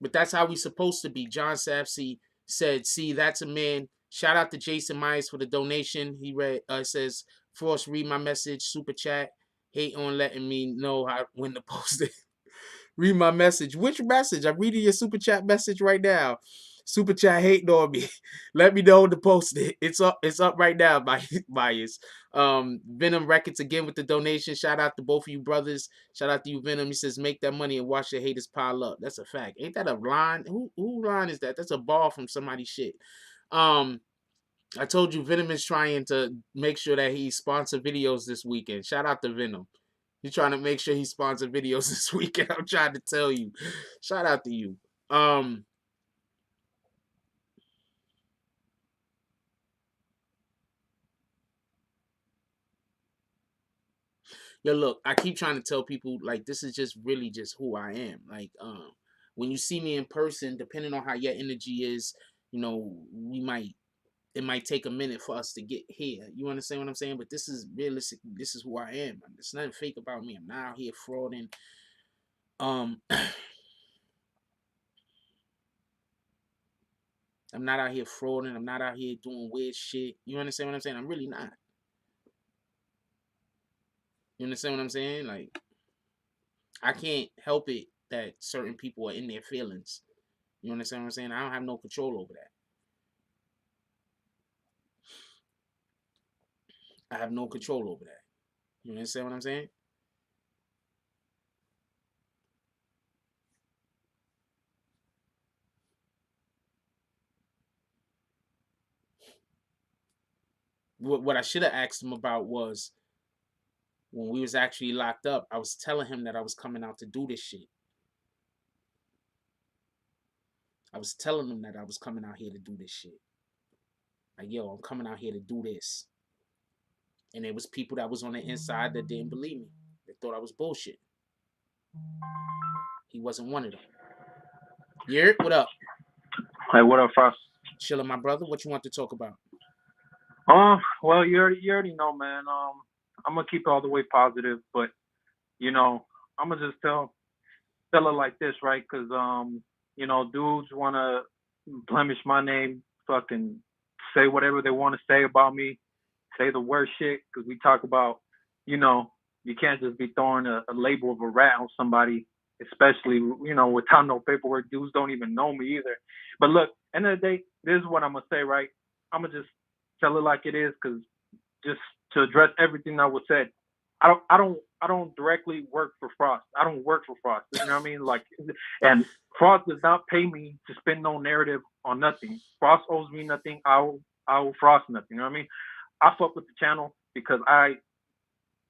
But that's how we supposed to be. John Sapsey said, "See, that's a man." Shout out to Jason Myers for the donation. He read. Says, "Frost, read my message. Super chat. Hate on letting me know when to post it." Read my message. Which message? I'm reading your super chat message right now. Super chat hating on me. Let me know to post it. It's up right now, Bias. Venom Records again with the donation. Shout out to both of you brothers. Shout out to you, Venom. He says, make that money and watch your haters pile up. That's a fact. Ain't that a line? Who line is that? That's a ball from somebody's shit. I told you Venom is trying to make sure that he sponsor videos this weekend. Shout out to Venom. He's trying to make sure he sponsor videos this weekend. I'm trying to tell you. Shout out to you. Yo, look, I keep trying to tell people, like, this is just really just who I am. Like, when you see me in person, depending on how your energy is, you know, it might take a minute for us to get here. You understand what I'm saying? But this is realistic. This is who I am. There's nothing fake about me. I'm not out here frauding. I'm not out here frauding. I'm not out here doing weird shit. You understand what I'm saying? I'm really not. You understand what I'm saying? Like, I can't help it that certain people are in their feelings. You understand what I'm saying? I don't have no control over that. I have no control over that. You understand what I'm saying? what I should have asked him about was when we was actually locked up, I was telling him that I was coming out to do this shit. I was telling him that I was coming out here to do this shit. Like, yo, I'm coming out here to do this. And there was people that was on the inside that didn't believe me. They thought I was bullshit. He wasn't one of them. Yeah, what up?
Hey, what up, Frost?
Chilling, my brother. What you want to talk about?
Well, you already know, man. I'm gonna keep it all the way positive, but you know, I'm gonna just tell it like this, right? Because you know, dudes wanna blemish my name, fucking say whatever they want to say about me, say the worst shit. Because we talk about, you know, you can't just be throwing a label of a rat on somebody, especially, you know, without no paperwork. Dudes don't even know me either. But look, end of the day, this is what I'm gonna say, right? I'm gonna just tell it like it is, because just to address everything that was said, I don't directly work for Frost. I don't work for Frost. You know what I mean? Like, and Frost does not pay me to spin no narrative on nothing. Frost owes me nothing. I owe Frost nothing. You know what I mean? I fuck with the channel because I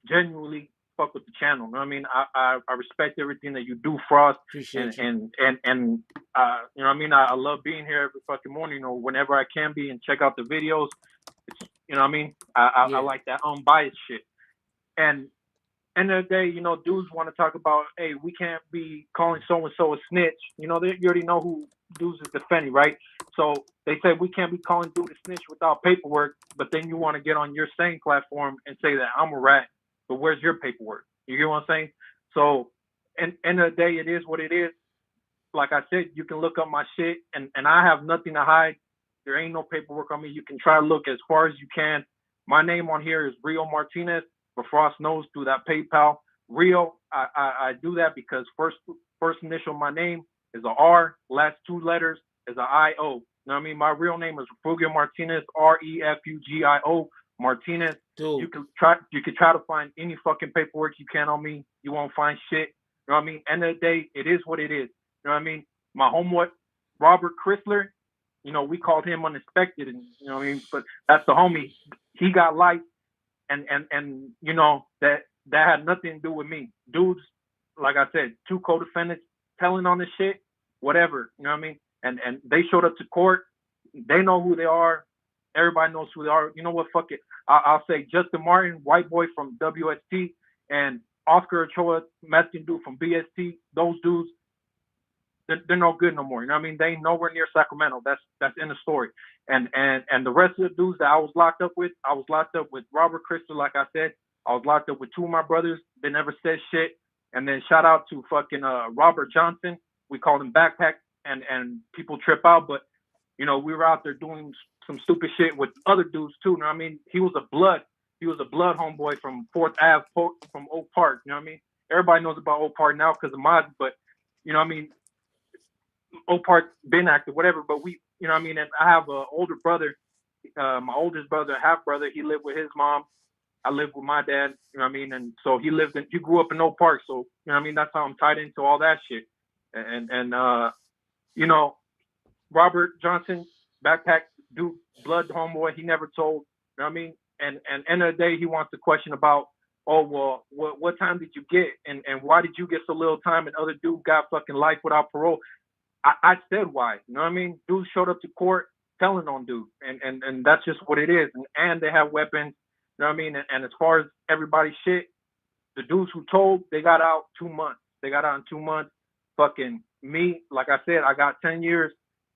genuinely fuck with the channel. You know what I mean? I respect everything that you do, Frost.
Appreciate you.
And you know what I mean? I love being here every fucking morning, you know, whenever I can be, and check out the videos. It's, you know what I mean? I like that unbiased shit. And end of the day, you know, dudes want to talk about, hey, we can't be calling so-and-so a snitch. You know, you already know who dudes is defending, right? So they say we can't be calling dude a snitch without paperwork, but then you want to get on your same platform and say that I'm a rat, but where's your paperwork? You get what I'm saying? So, end of the day, it is what it is. Like I said, you can look up my shit, and I have nothing to hide. There ain't no paperwork on me. You can try to look as far as you can. My name on here is Rio Martinez, but Frost knows through that PayPal. Rio, I do that because first initial of my name is a R, last two letters is a I-O. You know what I mean? My real name is Refugio Martinez, Refugio Martinez.
Dude.
You can try to find any fucking paperwork you can on me. You won't find shit. You know what I mean? End of the day, it is what it is. You know what I mean? My homeboy, Robert Chrysler, you know, we called him unexpected, and you know what I mean? But that's the homie. He got life, and you know, that had nothing to do with me. Dudes, like I said, two co-defendants telling on this shit, whatever, you know what I mean? And they showed up to court. They know who they are. Everybody knows who they are. You know what? Fuck it. I'll say Justin Martin, white boy from WST, and Oscar Ochoa, Mexican dude from BST. Those dudes, they're no good no more. You know what I mean? They ain't nowhere near Sacramento. That's in the story. And the rest of the dudes that I was locked up with Robert Chrysler, like I said. I was locked up with two of my brothers. They never said shit. And then shout out to fucking Robert Johnson. We called him Backpack, and people trip out, but you know, we were out there doing some stupid shit with other dudes too. You know what I mean? He was a blood homeboy from 4th Ave, from Oak Park. You know what I mean? Everybody knows about Oak Park now because of Mods, but you know what I mean? Oak Park been active, whatever. But we, you know what I mean? And I have an older brother, my oldest brother, half brother. He lived with his mom. I lived with my dad. You know what I mean? And so he grew up in Oak Park. So you know what I mean? That's how I'm tied into all that shit. And you know, Robert Johnson, Backpack dude, blood homeboy, he never told, you know what I mean? And end of the day, he wants to question about, oh, well, what time did you get? And why did you get so little time and other dude got fucking life without parole? I said why, you know what I mean? Dudes showed up to court telling on dude, and that's just what it is. And they have weapons, you know what I mean? And as far as everybody's shit, the dudes who told, they got out 2 months. They got out in 2 months. Fucking me, like I said, I got 10 years.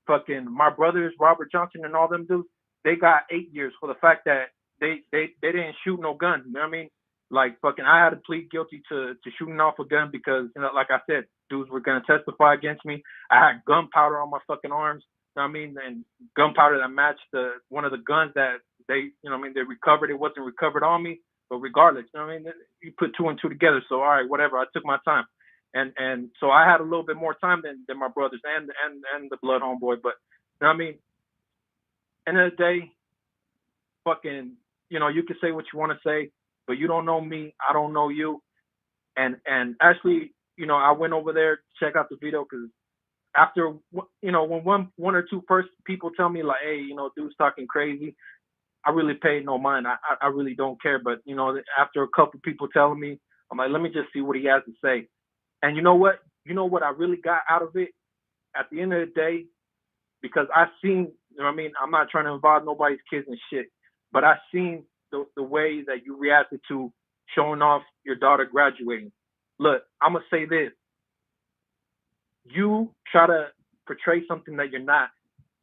Fucking my brothers, Robert Johnson and all them dudes, they got 8 years for the fact that they didn't shoot no gun. You know what I mean? Like fucking, I had to plead guilty to shooting off a gun because, you know, like I said, dudes were gonna testify against me. I had gunpowder on my fucking arms. You know what I mean? And gunpowder that matched one of the guns that they, you know what I mean, they recovered. It wasn't recovered on me, but regardless, you know what I mean? You put two and two together. So all right, whatever. I took my time. And so I had a little bit more time than my brothers and the blood homeboy. But you know what I mean? End of the day, fucking, you know, you can say what you want to say, but you don't know me. I don't know you. And actually, you know, I went over there to check out the video because after, you know, when one or two first people tell me like, hey, you know, dude's talking crazy, I really paid no mind. I really don't care. But you know, after a couple people telling me, I'm like, let me just see what he has to say. And you know what? You know what I really got out of it at the end of the day, because I seen, you know what I mean? I'm not trying to involve nobody's kids and shit, but I seen the way that you reacted to showing off your daughter graduating. Look, I'm gonna say this: you try to portray something that you're not.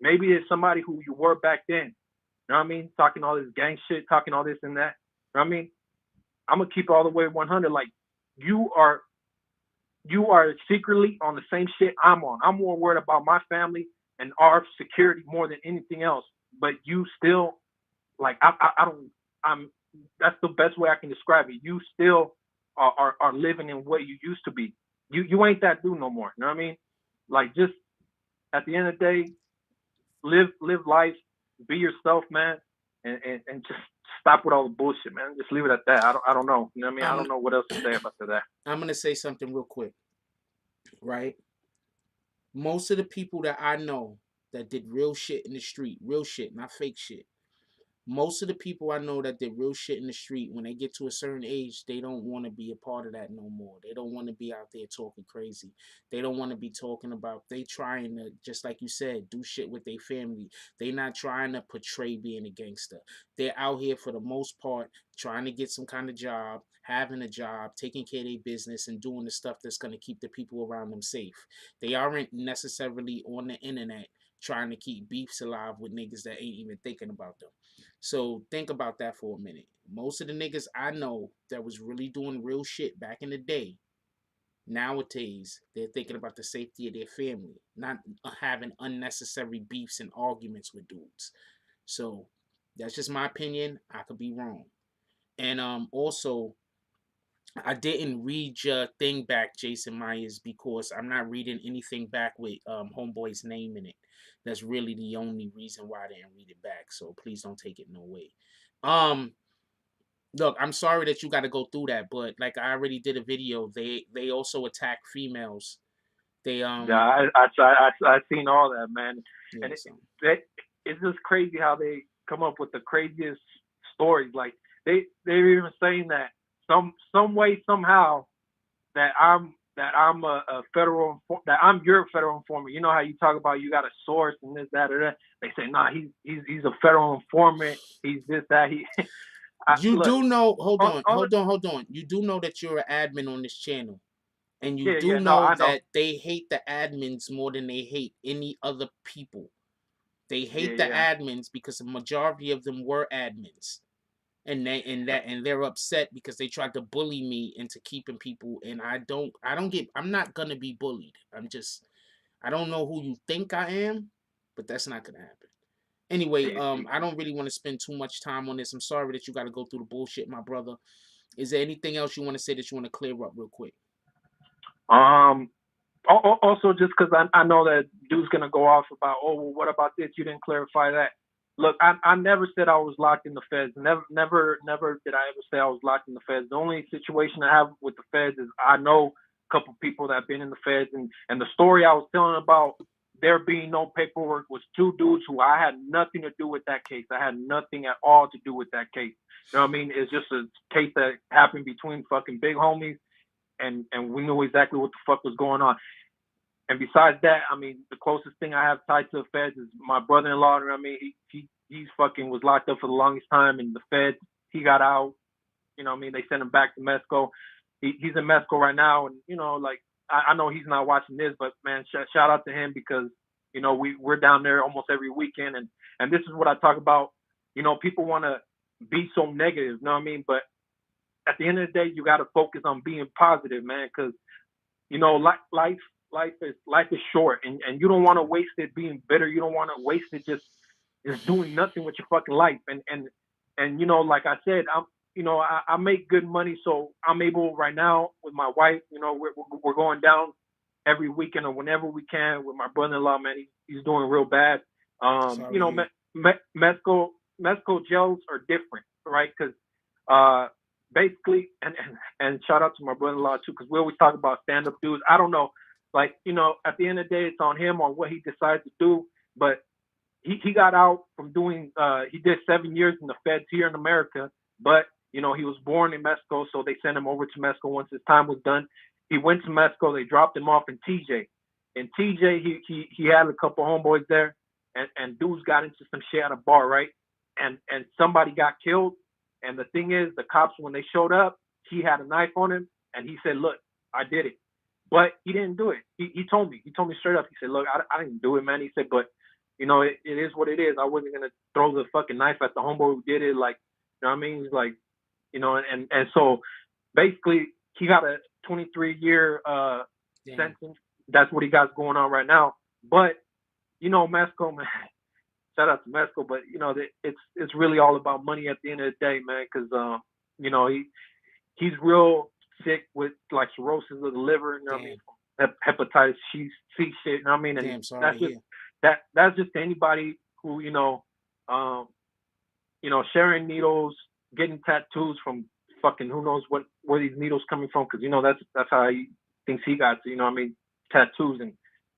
Maybe it's somebody who you were back then. You know what I mean? Talking all this gang shit, talking all this and that. You know what I mean? I'm gonna keep it all the way 100. Like you are secretly on the same shit I'm on. I'm more worried about my family and our security more than anything else. But you still, like, I'm. That's the best way I can describe it. You still are living in what you used to be. You ain't that dude no more. You know what I mean? Like, just at the end of the day, live life, be yourself, man, and just stop with all the bullshit, man. Just leave it at that. I don't know. You know what I mean? I don't know what else to say after that.
I'm gonna say something real quick, right? Most of the people that I know that did real shit in the street, real shit, not fake shit. Most of the people I know that did real shit in the street, when they get to a certain age, they don't want to be a part of that no more. They don't want to be out there talking crazy. They don't want to be talking about, they trying to, just like you said, do shit with their family. They not trying to portray being a gangster. They're out here for the most part trying to get some kind of job, having a job, taking care of their business, and doing the stuff that's going to keep the people around them safe. They aren't necessarily on the internet trying to keep beefs alive with niggas that ain't even thinking about them. So think about that for a minute. Most of the niggas I know that was really doing real shit back in the day, nowadays they're thinking about the safety of their family, not having unnecessary beefs and arguments with dudes. So that's just my opinion. I could be wrong. And also, I didn't read your thing back, Jason Myers, because I'm not reading anything back with Homeboy's name in it. That's really the only reason why I didn't read it back. So please don't take it no way. Look, I'm sorry that you got to go through that, but like I already did a video. They also attack females. They
Yeah, I seen all that, man.
yeah,
And
so.
it's just crazy how they come up with the craziest stories. Like they're even saying that some way somehow that I'm a federal that I'm your federal informant. You know how you talk about you got a source and this, that, or that. They say, nah, he's a federal informant. He's this, that.
You
Look,
do know. Hold on. You do know that you're an admin on this channel, and you do
no,
know
I know.
that they hate the admins more than they hate any other people. They hate the admins because the majority of them were admins. And they're upset because they tried to bully me into keeping people, and I'm not gonna be bullied. I don't know who you think I am, but that's not gonna happen. Anyway, I don't really want to spend too much time on this. I'm sorry that you got to go through the bullshit, my brother. Is there anything else you want to say that you want to clear up real quick?
Also, just because I know that dude's gonna go off about, oh, well, what about this? You didn't clarify that. Look, I never said I was locked in the feds. Never did I ever say I was locked in the feds. The only situation I have with the feds is I know a couple people that have been in the feds, and the story I was telling about there being no paperwork was two dudes who I had nothing to do with that case. I had nothing at all to do with that case. You know what I mean? It's just a case that happened between fucking big homies, and we knew exactly what the fuck was going on. And besides that, I mean, the closest thing I have tied to the feds is my brother-in-law. I mean, he's fucking was locked up for the longest time in the feds. He got out. You know what I mean? They sent him back to Mexico. He's in Mexico right now. And, you know, like, I know he's not watching this, but, man, shout out to him because, you know, we're down there almost every weekend. And this is what I talk about. You know, people want to be so negative, you know what I mean? But at the end of the day, you got to focus on being positive, man, because, you know, life is short, and you don't want to waste it being bitter. You don't want to waste it just doing nothing with your fucking life. And you know, like I said, I make good money, so I'm able right now with my wife. You know, we're going down every weekend or whenever we can with my brother-in-law. Man, he's doing real bad. You know, Mexico jails are different, right? Because basically, and shout out to my brother-in-law too, because we always talk about stand-up dudes. I don't know. Like, you know, at the end of the day, it's on him on what he decides to do. But he got out from doing. He did 7 years in the feds here in America, but he was born in Mexico, so they sent him over to Mexico once his time was done. He went to Mexico. They dropped him off in TJ. In TJ, he had a couple homeboys there, and dudes got into some shit at a bar, right? And somebody got killed. And the thing is, the cops, when they showed up, he had a knife on him, and he said, "Look, I did it," but he didn't do it. He told me straight up. He said, "Look, I didn't do it, man." He said, "But it is what it is. I wasn't gonna throw the fucking knife at the homeboy who did it. Like, you know what I mean? He's like, and so basically he got a 23-year sentence. That's what he got going on right now. But Mexico, man, shout out to Mexico, but it's really all about money at the end of the day, man. Because he's real sick with like cirrhosis of the liver. You know what I mean? Hepatitis C shit. You know what I mean? And that's just anybody who sharing needles, getting tattoos from fucking who knows where these needles coming from, because that's how he thinks he got to, you know what I mean, tattoos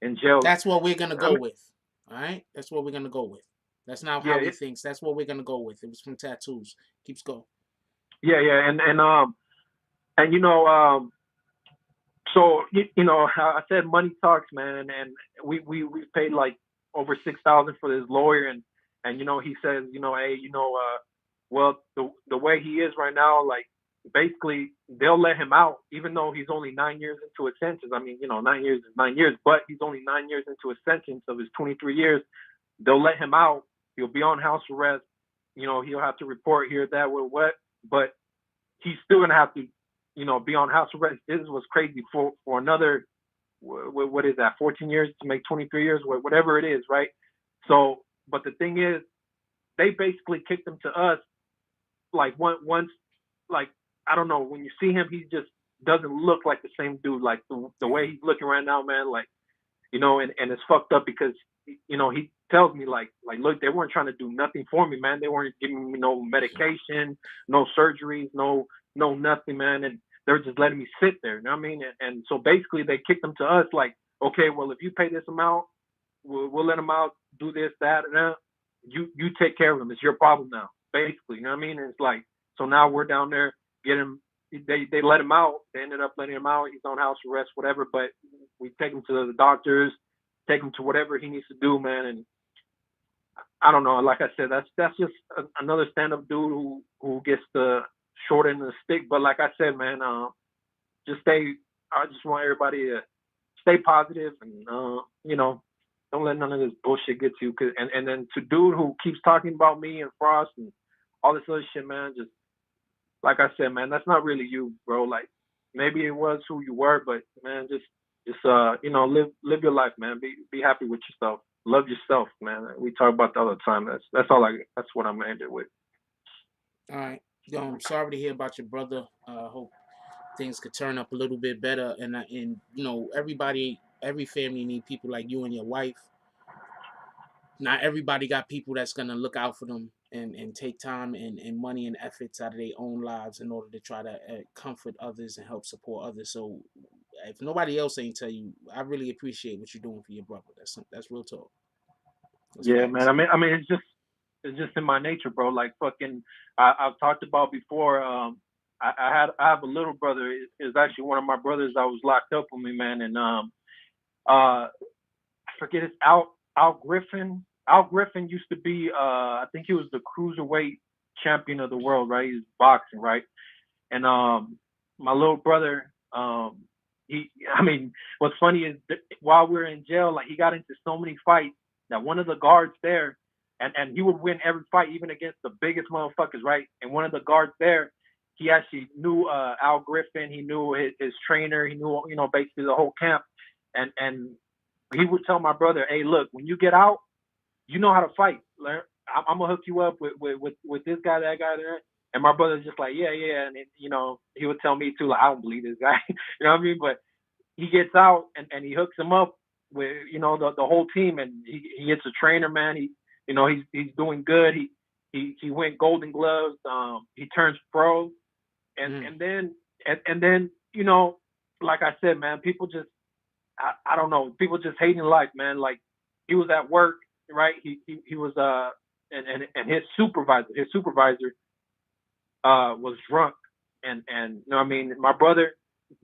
and jail.
That's what we're gonna go with. All right, that's what we're gonna go with. That's not how he thinks. That's what we're gonna go with. It was from tattoos. Keeps going.
Yeah, and so I said money talks, man, and we paid like over $6,000 for this lawyer, and he says, hey, well, the way he is right now, like, basically they'll let him out even though he's only 9 years into a sentence. I mean, 9 years is 9 years, but he's only 9 years into a sentence of his 23 years. They'll let him out. He'll be on house arrest. He'll have to report here, that, what, but he's still gonna have to, be on house arrest. This was crazy for another, what is that, 14 years to make 23 years, whatever it is, right? So, but the thing is, they basically kicked him to us, like once, like, I don't know, when you see him, he just doesn't look like the same dude, like the way he's looking right now, man, like, and it's fucked up because, he tells me like, look, they weren't trying to do nothing for me, man. They weren't giving me no medication, no surgeries, no nothing, man. And they're just letting me sit there, you know what I mean? And so basically they kicked them to us like, okay, well, if you pay this amount, we'll let him out, do this, that, and that. You take care of him. It's your problem now, basically, you know what I mean? And it's like, so now we're down there, they let him out. They ended up letting him out. He's on house arrest, whatever, but we take him to the doctors, take him to whatever he needs to do, man. And I don't know, like I said, that's just another stand-up dude who gets the short end of the stick. But like I said, man, I just want everybody to stay positive and, don't let none of this bullshit get to you. And then to dude who keeps talking about me and Frost and all this other shit, man, just like I said, man, that's not really you, bro. Like, maybe it was who you were, but man, just live your life, man. Be happy with yourself. Love yourself, man. We talk about that all the time. That's what I'm ended with.
All right. I'm sorry to hear about your brother. Hope things could turn up a little bit better. And everybody, every family need people like you and your wife. Not everybody got people that's gonna look out for them and take time and money and efforts out of their own lives in order to try to comfort others and help support others. So if nobody else ain't tell you, I really appreciate what you're doing for your brother. That's real talk.
That's facts. Man. I mean, it's just in my nature, bro. Like, fucking, I've talked about before. I have a little brother. Is actually one of my brothers that was locked up with me, man. And I forget his Al Griffin. Al Griffin used to be, I think he was the cruiserweight champion of the world, right? He's boxing, right? And my little brother, what's funny is while we were in jail, like, he got into so many fights that one of the guards there, and he would win every fight, even against the biggest motherfuckers, right? And one of the guards there, he actually knew Al Griffin. He knew his trainer. He knew, basically the whole camp. And he would tell my brother, hey, look, when you get out, you know how to fight. I'm going to hook you up with this guy, that guy there. And my brother's just like, yeah. And, he would tell me too, like, I don't believe this guy. You know what I mean? But he gets out and he hooks him up with, the whole team. And he gets a trainer, man. He's doing good. He went Golden Gloves. He turns pro. And then, like I said, man, people just, I don't know, people just hating life, man. Like, he was at work right? He was and his supervisor was drunk, and you know what I mean. My brother,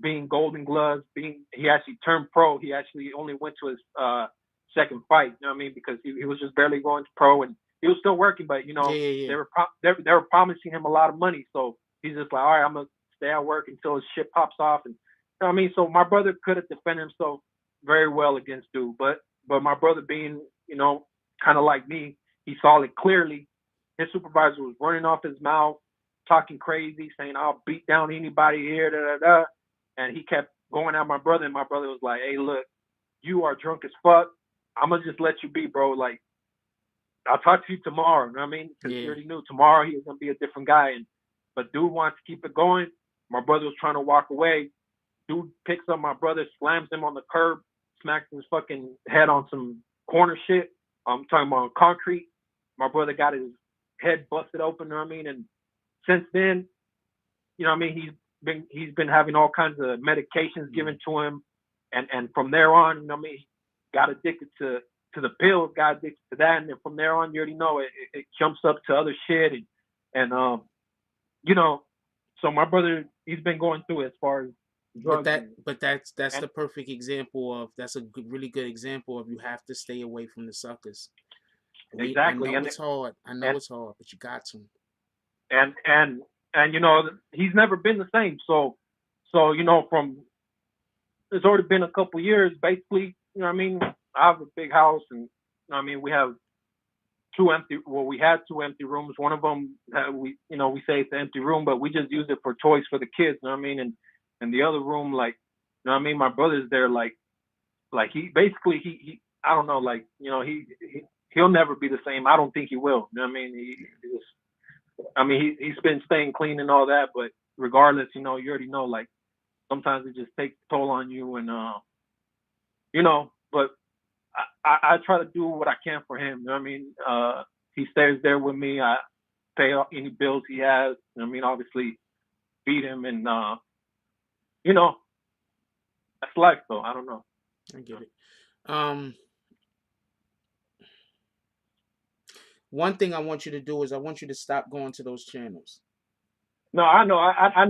being Golden Gloves, he actually turned pro. He actually only went to his second fight. You know what I mean, because he was just barely going to pro, and he was still working, but you know they were promising him a lot of money, so he's just like, all right, I'm gonna stay at work until his shit pops off, and you know what I mean. So my brother could have defended himself very well against dude, but my brother being, you know, kind of like me, he saw it clearly. His supervisor was running off his mouth, talking crazy, saying, I'll beat down anybody here, da da da. And he kept going at my brother, and my brother was like, hey, look, you are drunk as fuck. I'm going to just let you be, bro. Like, I'll talk to you tomorrow. You know what I mean? Because he already knew tomorrow he was going to be a different guy. But dude wants to keep it going. My brother was trying to walk away. Dude picks up my brother, slams him on the curb, smacks his fucking head on some corner shit. I'm talking about concrete. My brother got his head busted open, you know what I mean? And since then, you know what I mean, he's been having all kinds of medications given to him. And from there on, you know what I mean, he got addicted to the pills, got addicted to that. And then from there on, you already know it jumps up to other shit. And you know, so my brother, he's been going through it as far as drugs.
But that's the perfect example of, that's a really good example of, you have to stay away from the suckers.
Exactly.
I know it's hard. I know it's hard, but you got to.
And you know, he's never been the same. So you know, it's already been a couple years, basically. You know what I mean? I have a big house, and you know what I mean, we had two empty rooms. One of them, we say it's an empty room, but we just use it for toys for the kids. You know what I mean? And the other room, like, you know what I mean, my brother's there, like he basically, he I don't know, like, you know, he'll never be the same. I don't think he will. You know what I mean? He's been staying clean and all that, but regardless, you know, you already know, like, sometimes it just takes a toll on you, and you know, but I try to do what I can for him. You know what I mean? He stays there with me. I pay any bills he has. You know what I mean? Obviously, feed him, and you know, that's life, though. I don't know.
I get it. One thing I want you to do is, I want you to stop going to those channels.
No, I know. I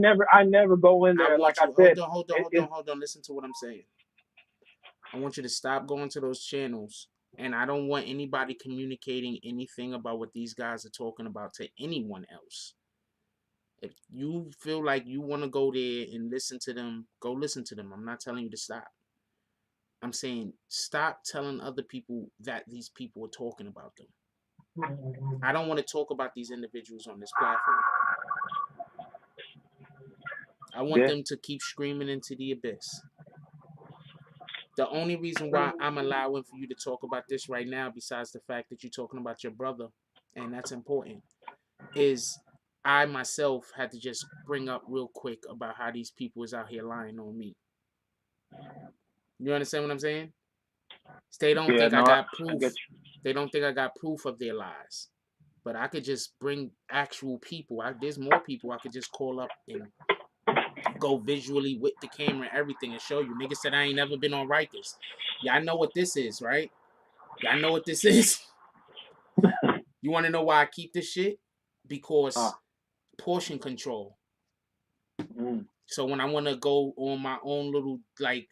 never go in there. Like I said,
hold on. Listen to what I'm saying. I want you to stop going to those channels, and I don't want anybody communicating anything about what these guys are talking about to anyone else. If you feel like you want to go there and listen to them, go listen to them. I'm not telling you to stop. I'm saying stop telling other people that these people are talking about them. I don't want to talk about these individuals on this platform. I want them to keep screaming into the abyss. The only reason why I'm allowing for you to talk about this right now, besides the fact that you're talking about your brother, and that's important, is I myself had to just bring up real quick about how these people is out here lying on me. You understand what I'm saying? They don't think I got proof. They don't think I got proof of their lies. But I could just bring actual people. There's more people I could just call up and go visually with the camera and everything and show you. Niggas said I ain't never been on Rikers. Y'all know what this is, right? Y'all know what this is? You want to know why I keep this shit? Because portion control. So when I want to go on my own little, like,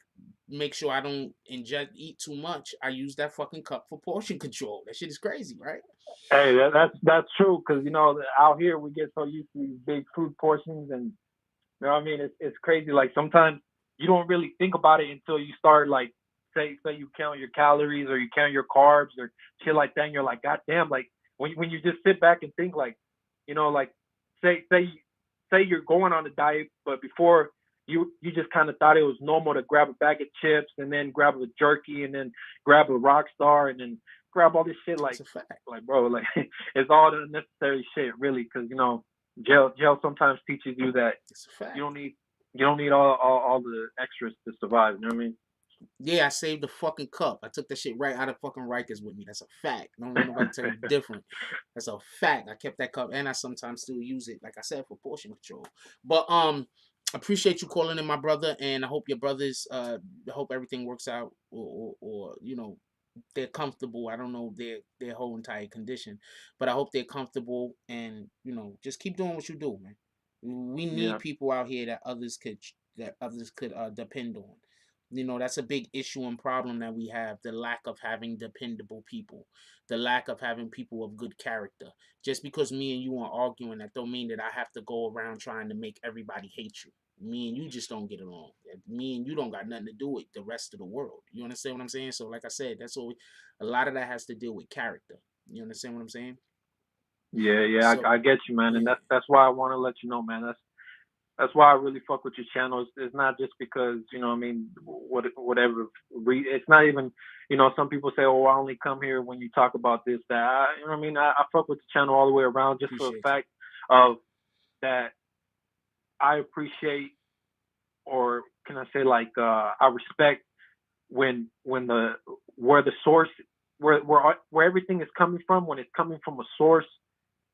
make sure I don't eat too much, I use that fucking cup for portion control. That shit is crazy, right?
Hey, that's true, because, you know, out here we get so used to these big food portions, and, you know what I mean, it's crazy. Like, sometimes you don't really think about it until you start, like, say you count your calories or you count your carbs or shit like that, and you're like, God damn, like, when you just sit back and think, like, you know, like, say you're going on a diet, but before you just kind of thought it was normal to grab a bag of chips and then grab a jerky and then grab a Rockstar and then grab all this shit. Like, bro, like, it's all the unnecessary shit, really, because, you know, jail sometimes teaches you that you don't need all the extras to survive. You know what I mean?
Yeah, I saved the fucking cup. I took that shit right out of fucking Rikers with me. That's a fact. Don't let nobody tell you different. That's a fact. I kept that cup, and I sometimes still use it, like I said, for portion control. But appreciate you calling in, my brother, and I hope your brothers. I hope everything works out, or you know, they're comfortable. I don't know their whole entire condition, but I hope they're comfortable, and just keep doing what you do, man. We
Yeah.
need people out here that others could depend on. That's a big issue and problem that we have, the lack of having dependable people, the lack of having people of good character. Just because me and you are arguing, that don't mean that I have to go around trying to make everybody hate you. Me and you just don't get along. Me and you don't got nothing to do with the rest of the world. You understand what I'm saying? So like I said, that's all. A lot of that has to deal with character. You understand what I'm saying?
Yeah,
So
I get you, man, and
yeah,
that's why I want to let you know, man. That's why I really fuck with your channel. It's not just because I mean, whatever. It's not even some people say, oh, I only come here when you talk about this, that. What I mean, I fuck with the channel all the way around just for the
appreciate you.
fact of that I appreciate, or can I say, like, I respect when where the source, where everything is coming from, when it's coming from a source,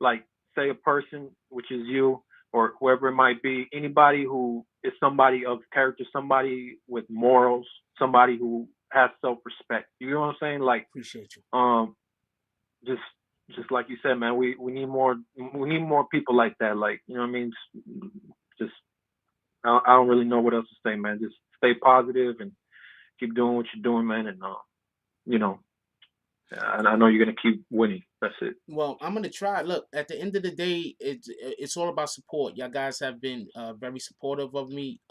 like, say, a person, which is you, or whoever it might be, anybody who is somebody of character, somebody with morals, somebody who has self-respect. You know what I'm saying? Like,
Appreciate you.
just like you said, man, we need more people like that. Like, you know what I mean? Just I don't really know what else to say, man. Just stay positive and keep doing what you're doing, man. And you know, and I know you're gonna keep winning. That's it.
Well, I'm gonna try. Look, at the end of the day, it's all about support. Y'all guys have been very supportive of me.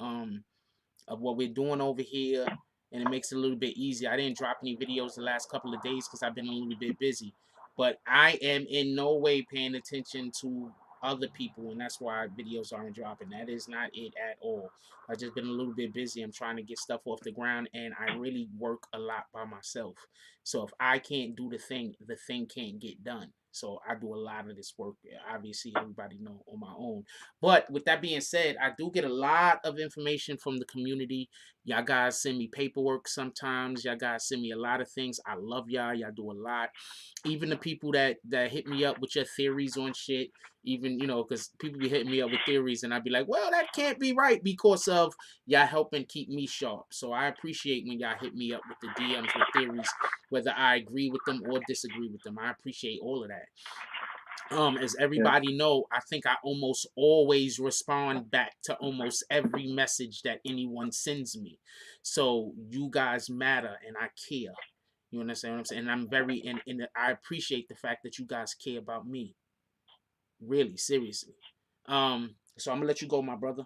Of what we're doing over here, and it makes it a little bit easier. I didn't drop any videos the last couple of days because I've been a little bit busy, but I am in no way paying attention to other people, and that's why videos aren't dropping. That is not it at all. I've just been a little bit busy. I'm trying to get stuff off the ground, and I really work a lot by myself. So if I can't do the thing can't get done. So I do a lot of this work. Obviously, everybody know, on my own. But with that being said, I do get a lot of information from the community. Y'all guys send me paperwork sometimes. Y'all guys send me a lot of things. I love y'all. Y'all do a lot. Even the people that hit me up with your theories on shit. Even, because people be hitting me up with theories, and I'd be like, well, that can't be right because of y'all helping keep me sharp. So I appreciate when y'all hit me up with the DMs with theories, whether I agree with them or disagree with them. I appreciate all of that. As
Yeah.
everybody know, I think I almost always respond back to almost every message that anyone sends me. So you guys matter, and I care. You understand what I'm saying? And I'm very and I appreciate the fact that you guys care about me. Really, seriously. So I'm gonna let you go, my brother.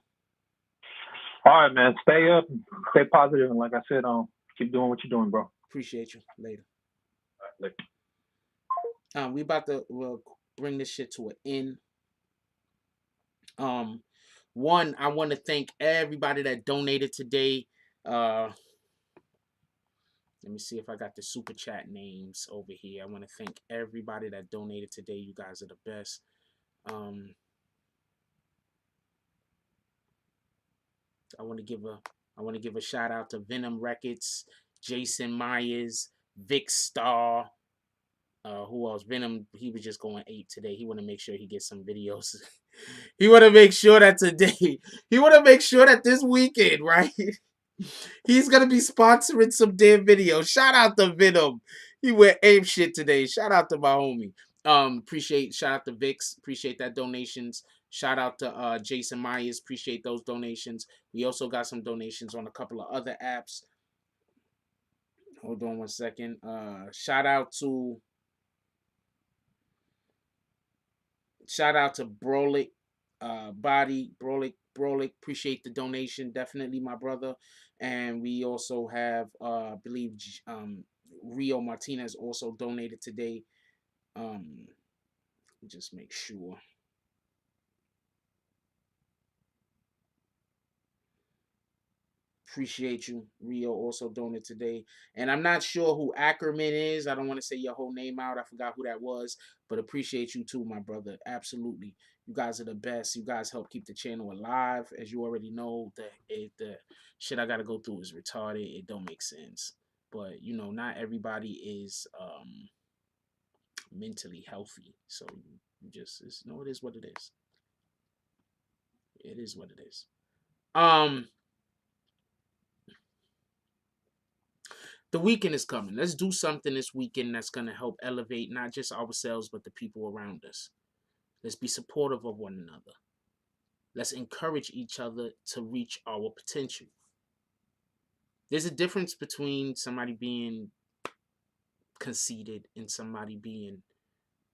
All right, man. Stay up, stay positive, and like I said, keep doing what you're doing, bro.
Appreciate you. Later.
Later.
We about to bring this shit to an end. One, I want to thank everybody that donated today. Let me see if I got the super chat names over here. I want to thank everybody that donated today. You guys are the best. I want to give a shout out to Venom Records, Jason Myers, Vic Star. Who else? Venom, he was just going 8 today. He want to make sure he gets some videos. He want to make sure that today, he want to make sure that this weekend, right? He's gonna be sponsoring some damn videos. Shout out to Venom. He went ape shit today. Shout out to my homie. Shout out to Vix. Appreciate that donations. Shout out to Jason Myers. Appreciate those donations. We also got some donations on a couple of other apps. Hold on one second. Shout out to Brolic, Brolic. Appreciate the donation, definitely, my brother. And we also have, I believe, Rio Martinez also donated today. Just make sure. Appreciate you. Rio also donated today. And I'm not sure who Ackerman is. I don't want to say your whole name out. I forgot who that was. But appreciate you too, my brother. Absolutely. You guys are the best. You guys help keep the channel alive. As you already know, the shit I got to go through is retarded. It don't make sense. But, not everybody is mentally healthy. So you just, it is what it is. It is what it is. The weekend is coming. Let's do something this weekend that's going to help elevate not just ourselves, but the people around us. Let's be supportive of one another. Let's encourage each other to reach our potential. There's a difference between somebody being conceited and somebody being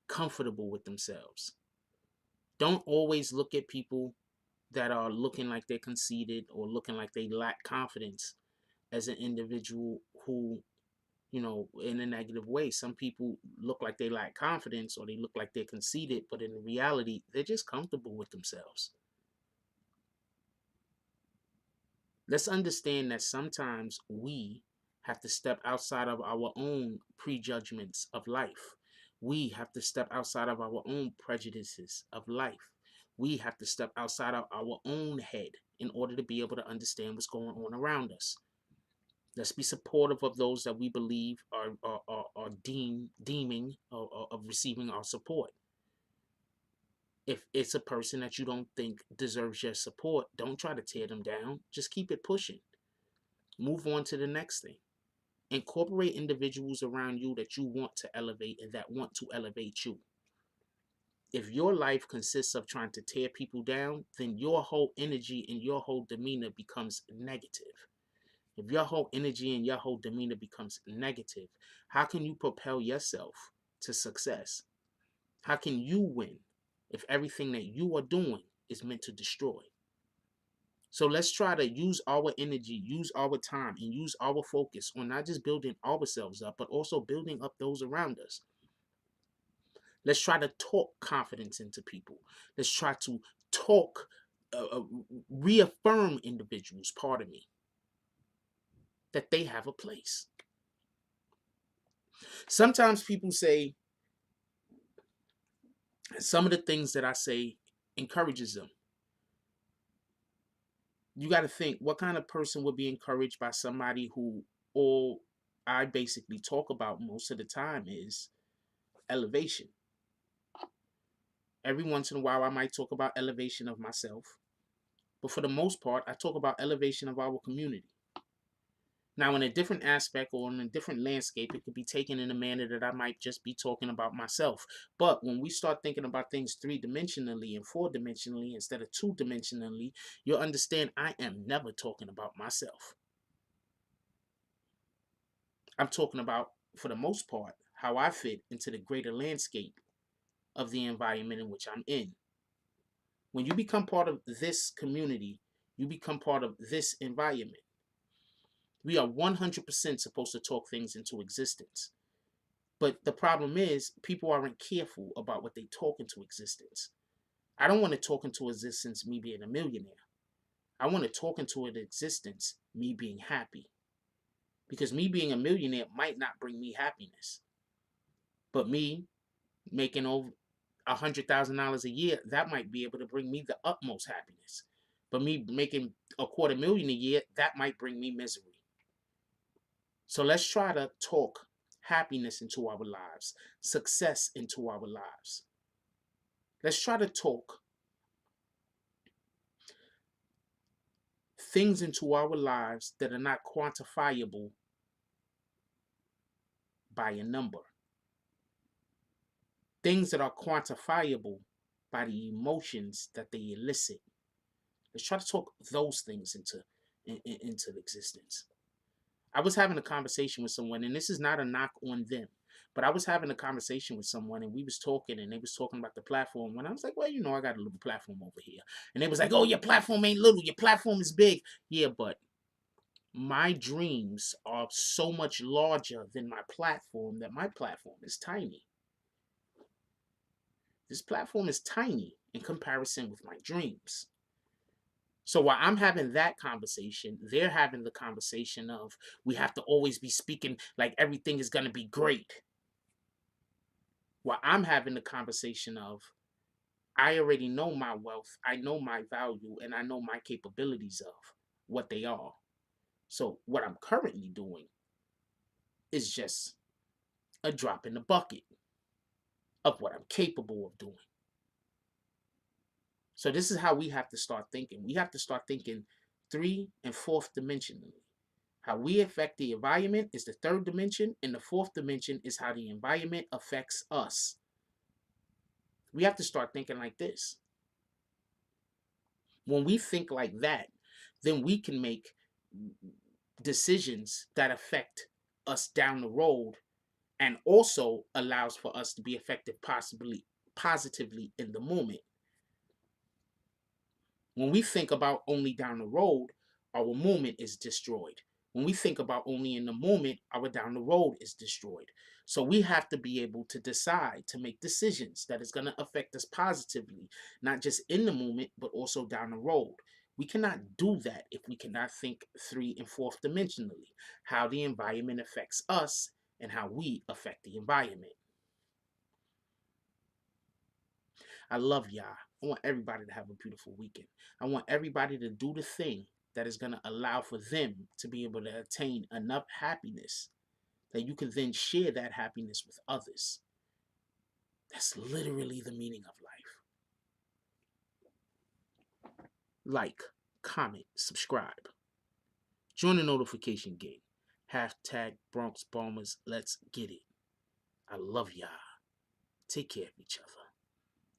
comfortable with themselves. Don't always look at people that are looking like they're conceited or looking like they lack confidence as an individual who, in a negative way. Some people look like they lack confidence or they look like they're conceited, but in reality, they're just comfortable with themselves. Let's understand that sometimes we have to step outside of our own prejudgments of life. We have to step outside of our own prejudices of life. We have to step outside of our own head in order to be able to understand what's going on around us. Let's be supportive of those that we believe are deeming of receiving our support. If it's a person that you don't think deserves your support, don't try to tear them down. Just keep it pushing. Move on to the next thing. Incorporate individuals around you that you want to elevate and that want to elevate you. If your life consists of trying to tear people down, then your whole energy and your whole demeanor becomes negative. If your whole energy and your whole demeanor becomes negative, how can you propel yourself to success? How can you win if everything that you are doing is meant to destroy? So let's try to use our energy, use our time, and use our focus on not just building ourselves up, but also building up those around us. Let's try to talk confidence into people. Let's try to talk, reaffirm individuals, pardon me, that they have a place. Sometimes people say some of the things that I say encourages them. You got to think, what kind of person would be encouraged by somebody who all I basically talk about most of the time is elevation. Every once in a while, I might talk about elevation of myself. But for the most part, I talk about elevation of our community. Now, in a different aspect or in a different landscape, it could be taken in a manner that I might just be talking about myself. But when we start thinking about things 3-dimensionally and 4-dimensionally instead of 2-dimensionally, you'll understand I am never talking about myself. I'm talking about, for the most part, how I fit into the greater landscape of the environment in which I'm in. When you become part of this community, you become part of this environment. We are 100% supposed to talk things into existence. But the problem is, people aren't careful about what they talk into existence. I don't want to talk into existence me being a millionaire. I want to talk into an existence me being happy. Because me being a millionaire might not bring me happiness. But me making over $100,000 a year, that might be able to bring me the utmost happiness. But me making $250,000 a year, that might bring me misery. So let's try to talk happiness into our lives, success into our lives. Let's try to talk things into our lives that are not quantifiable by a number. Things that are quantifiable by the emotions that they elicit. Let's try to talk those things into existence. I was having a conversation with someone, and this is not a knock on them, but I was having a conversation with someone, and we was talking, and they was talking about the platform. When I was like, well, I got a little platform over here. And they was like, oh, your platform ain't little. Your platform is big. Yeah, but my dreams are so much larger than my platform that my platform is tiny. This platform is tiny in comparison with my dreams. So while I'm having that conversation, they're having the conversation of we have to always be speaking like everything is going to be great. While I'm having the conversation of I already know my wealth, I know my value, and I know my capabilities of what they are. So what I'm currently doing is just a drop in the bucket of what I'm capable of doing. So this is how we have to start thinking. We have to start thinking 3- and 4th dimensionally. How we affect the environment is the third dimension, and the fourth dimension is how the environment affects us. We have to start thinking like this. When we think like that, then we can make decisions that affect us down the road and also allows for us to be affected positively in the moment. When we think about only down the road, our moment is destroyed. When we think about only in the moment, our down the road is destroyed. So we have to be able to decide to make decisions that is going to affect us positively, not just in the moment, but also down the road. We cannot do that if we cannot think 3 and 4th dimensionally, how the environment affects us and how we affect the environment. I love y'all. I want everybody to have a beautiful weekend. I want everybody to do the thing that is going to allow for them to be able to attain enough happiness that you can then share that happiness with others. That's literally the meaning of life. Like, comment, subscribe. Join the notification gang. Hashtag Bronx Bombers. Let's get it. I love y'all. Take care of each other.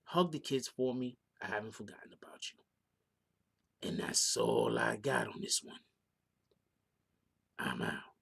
Hug the kids for me. I haven't forgotten about you. And that's all I got on this one. I'm out.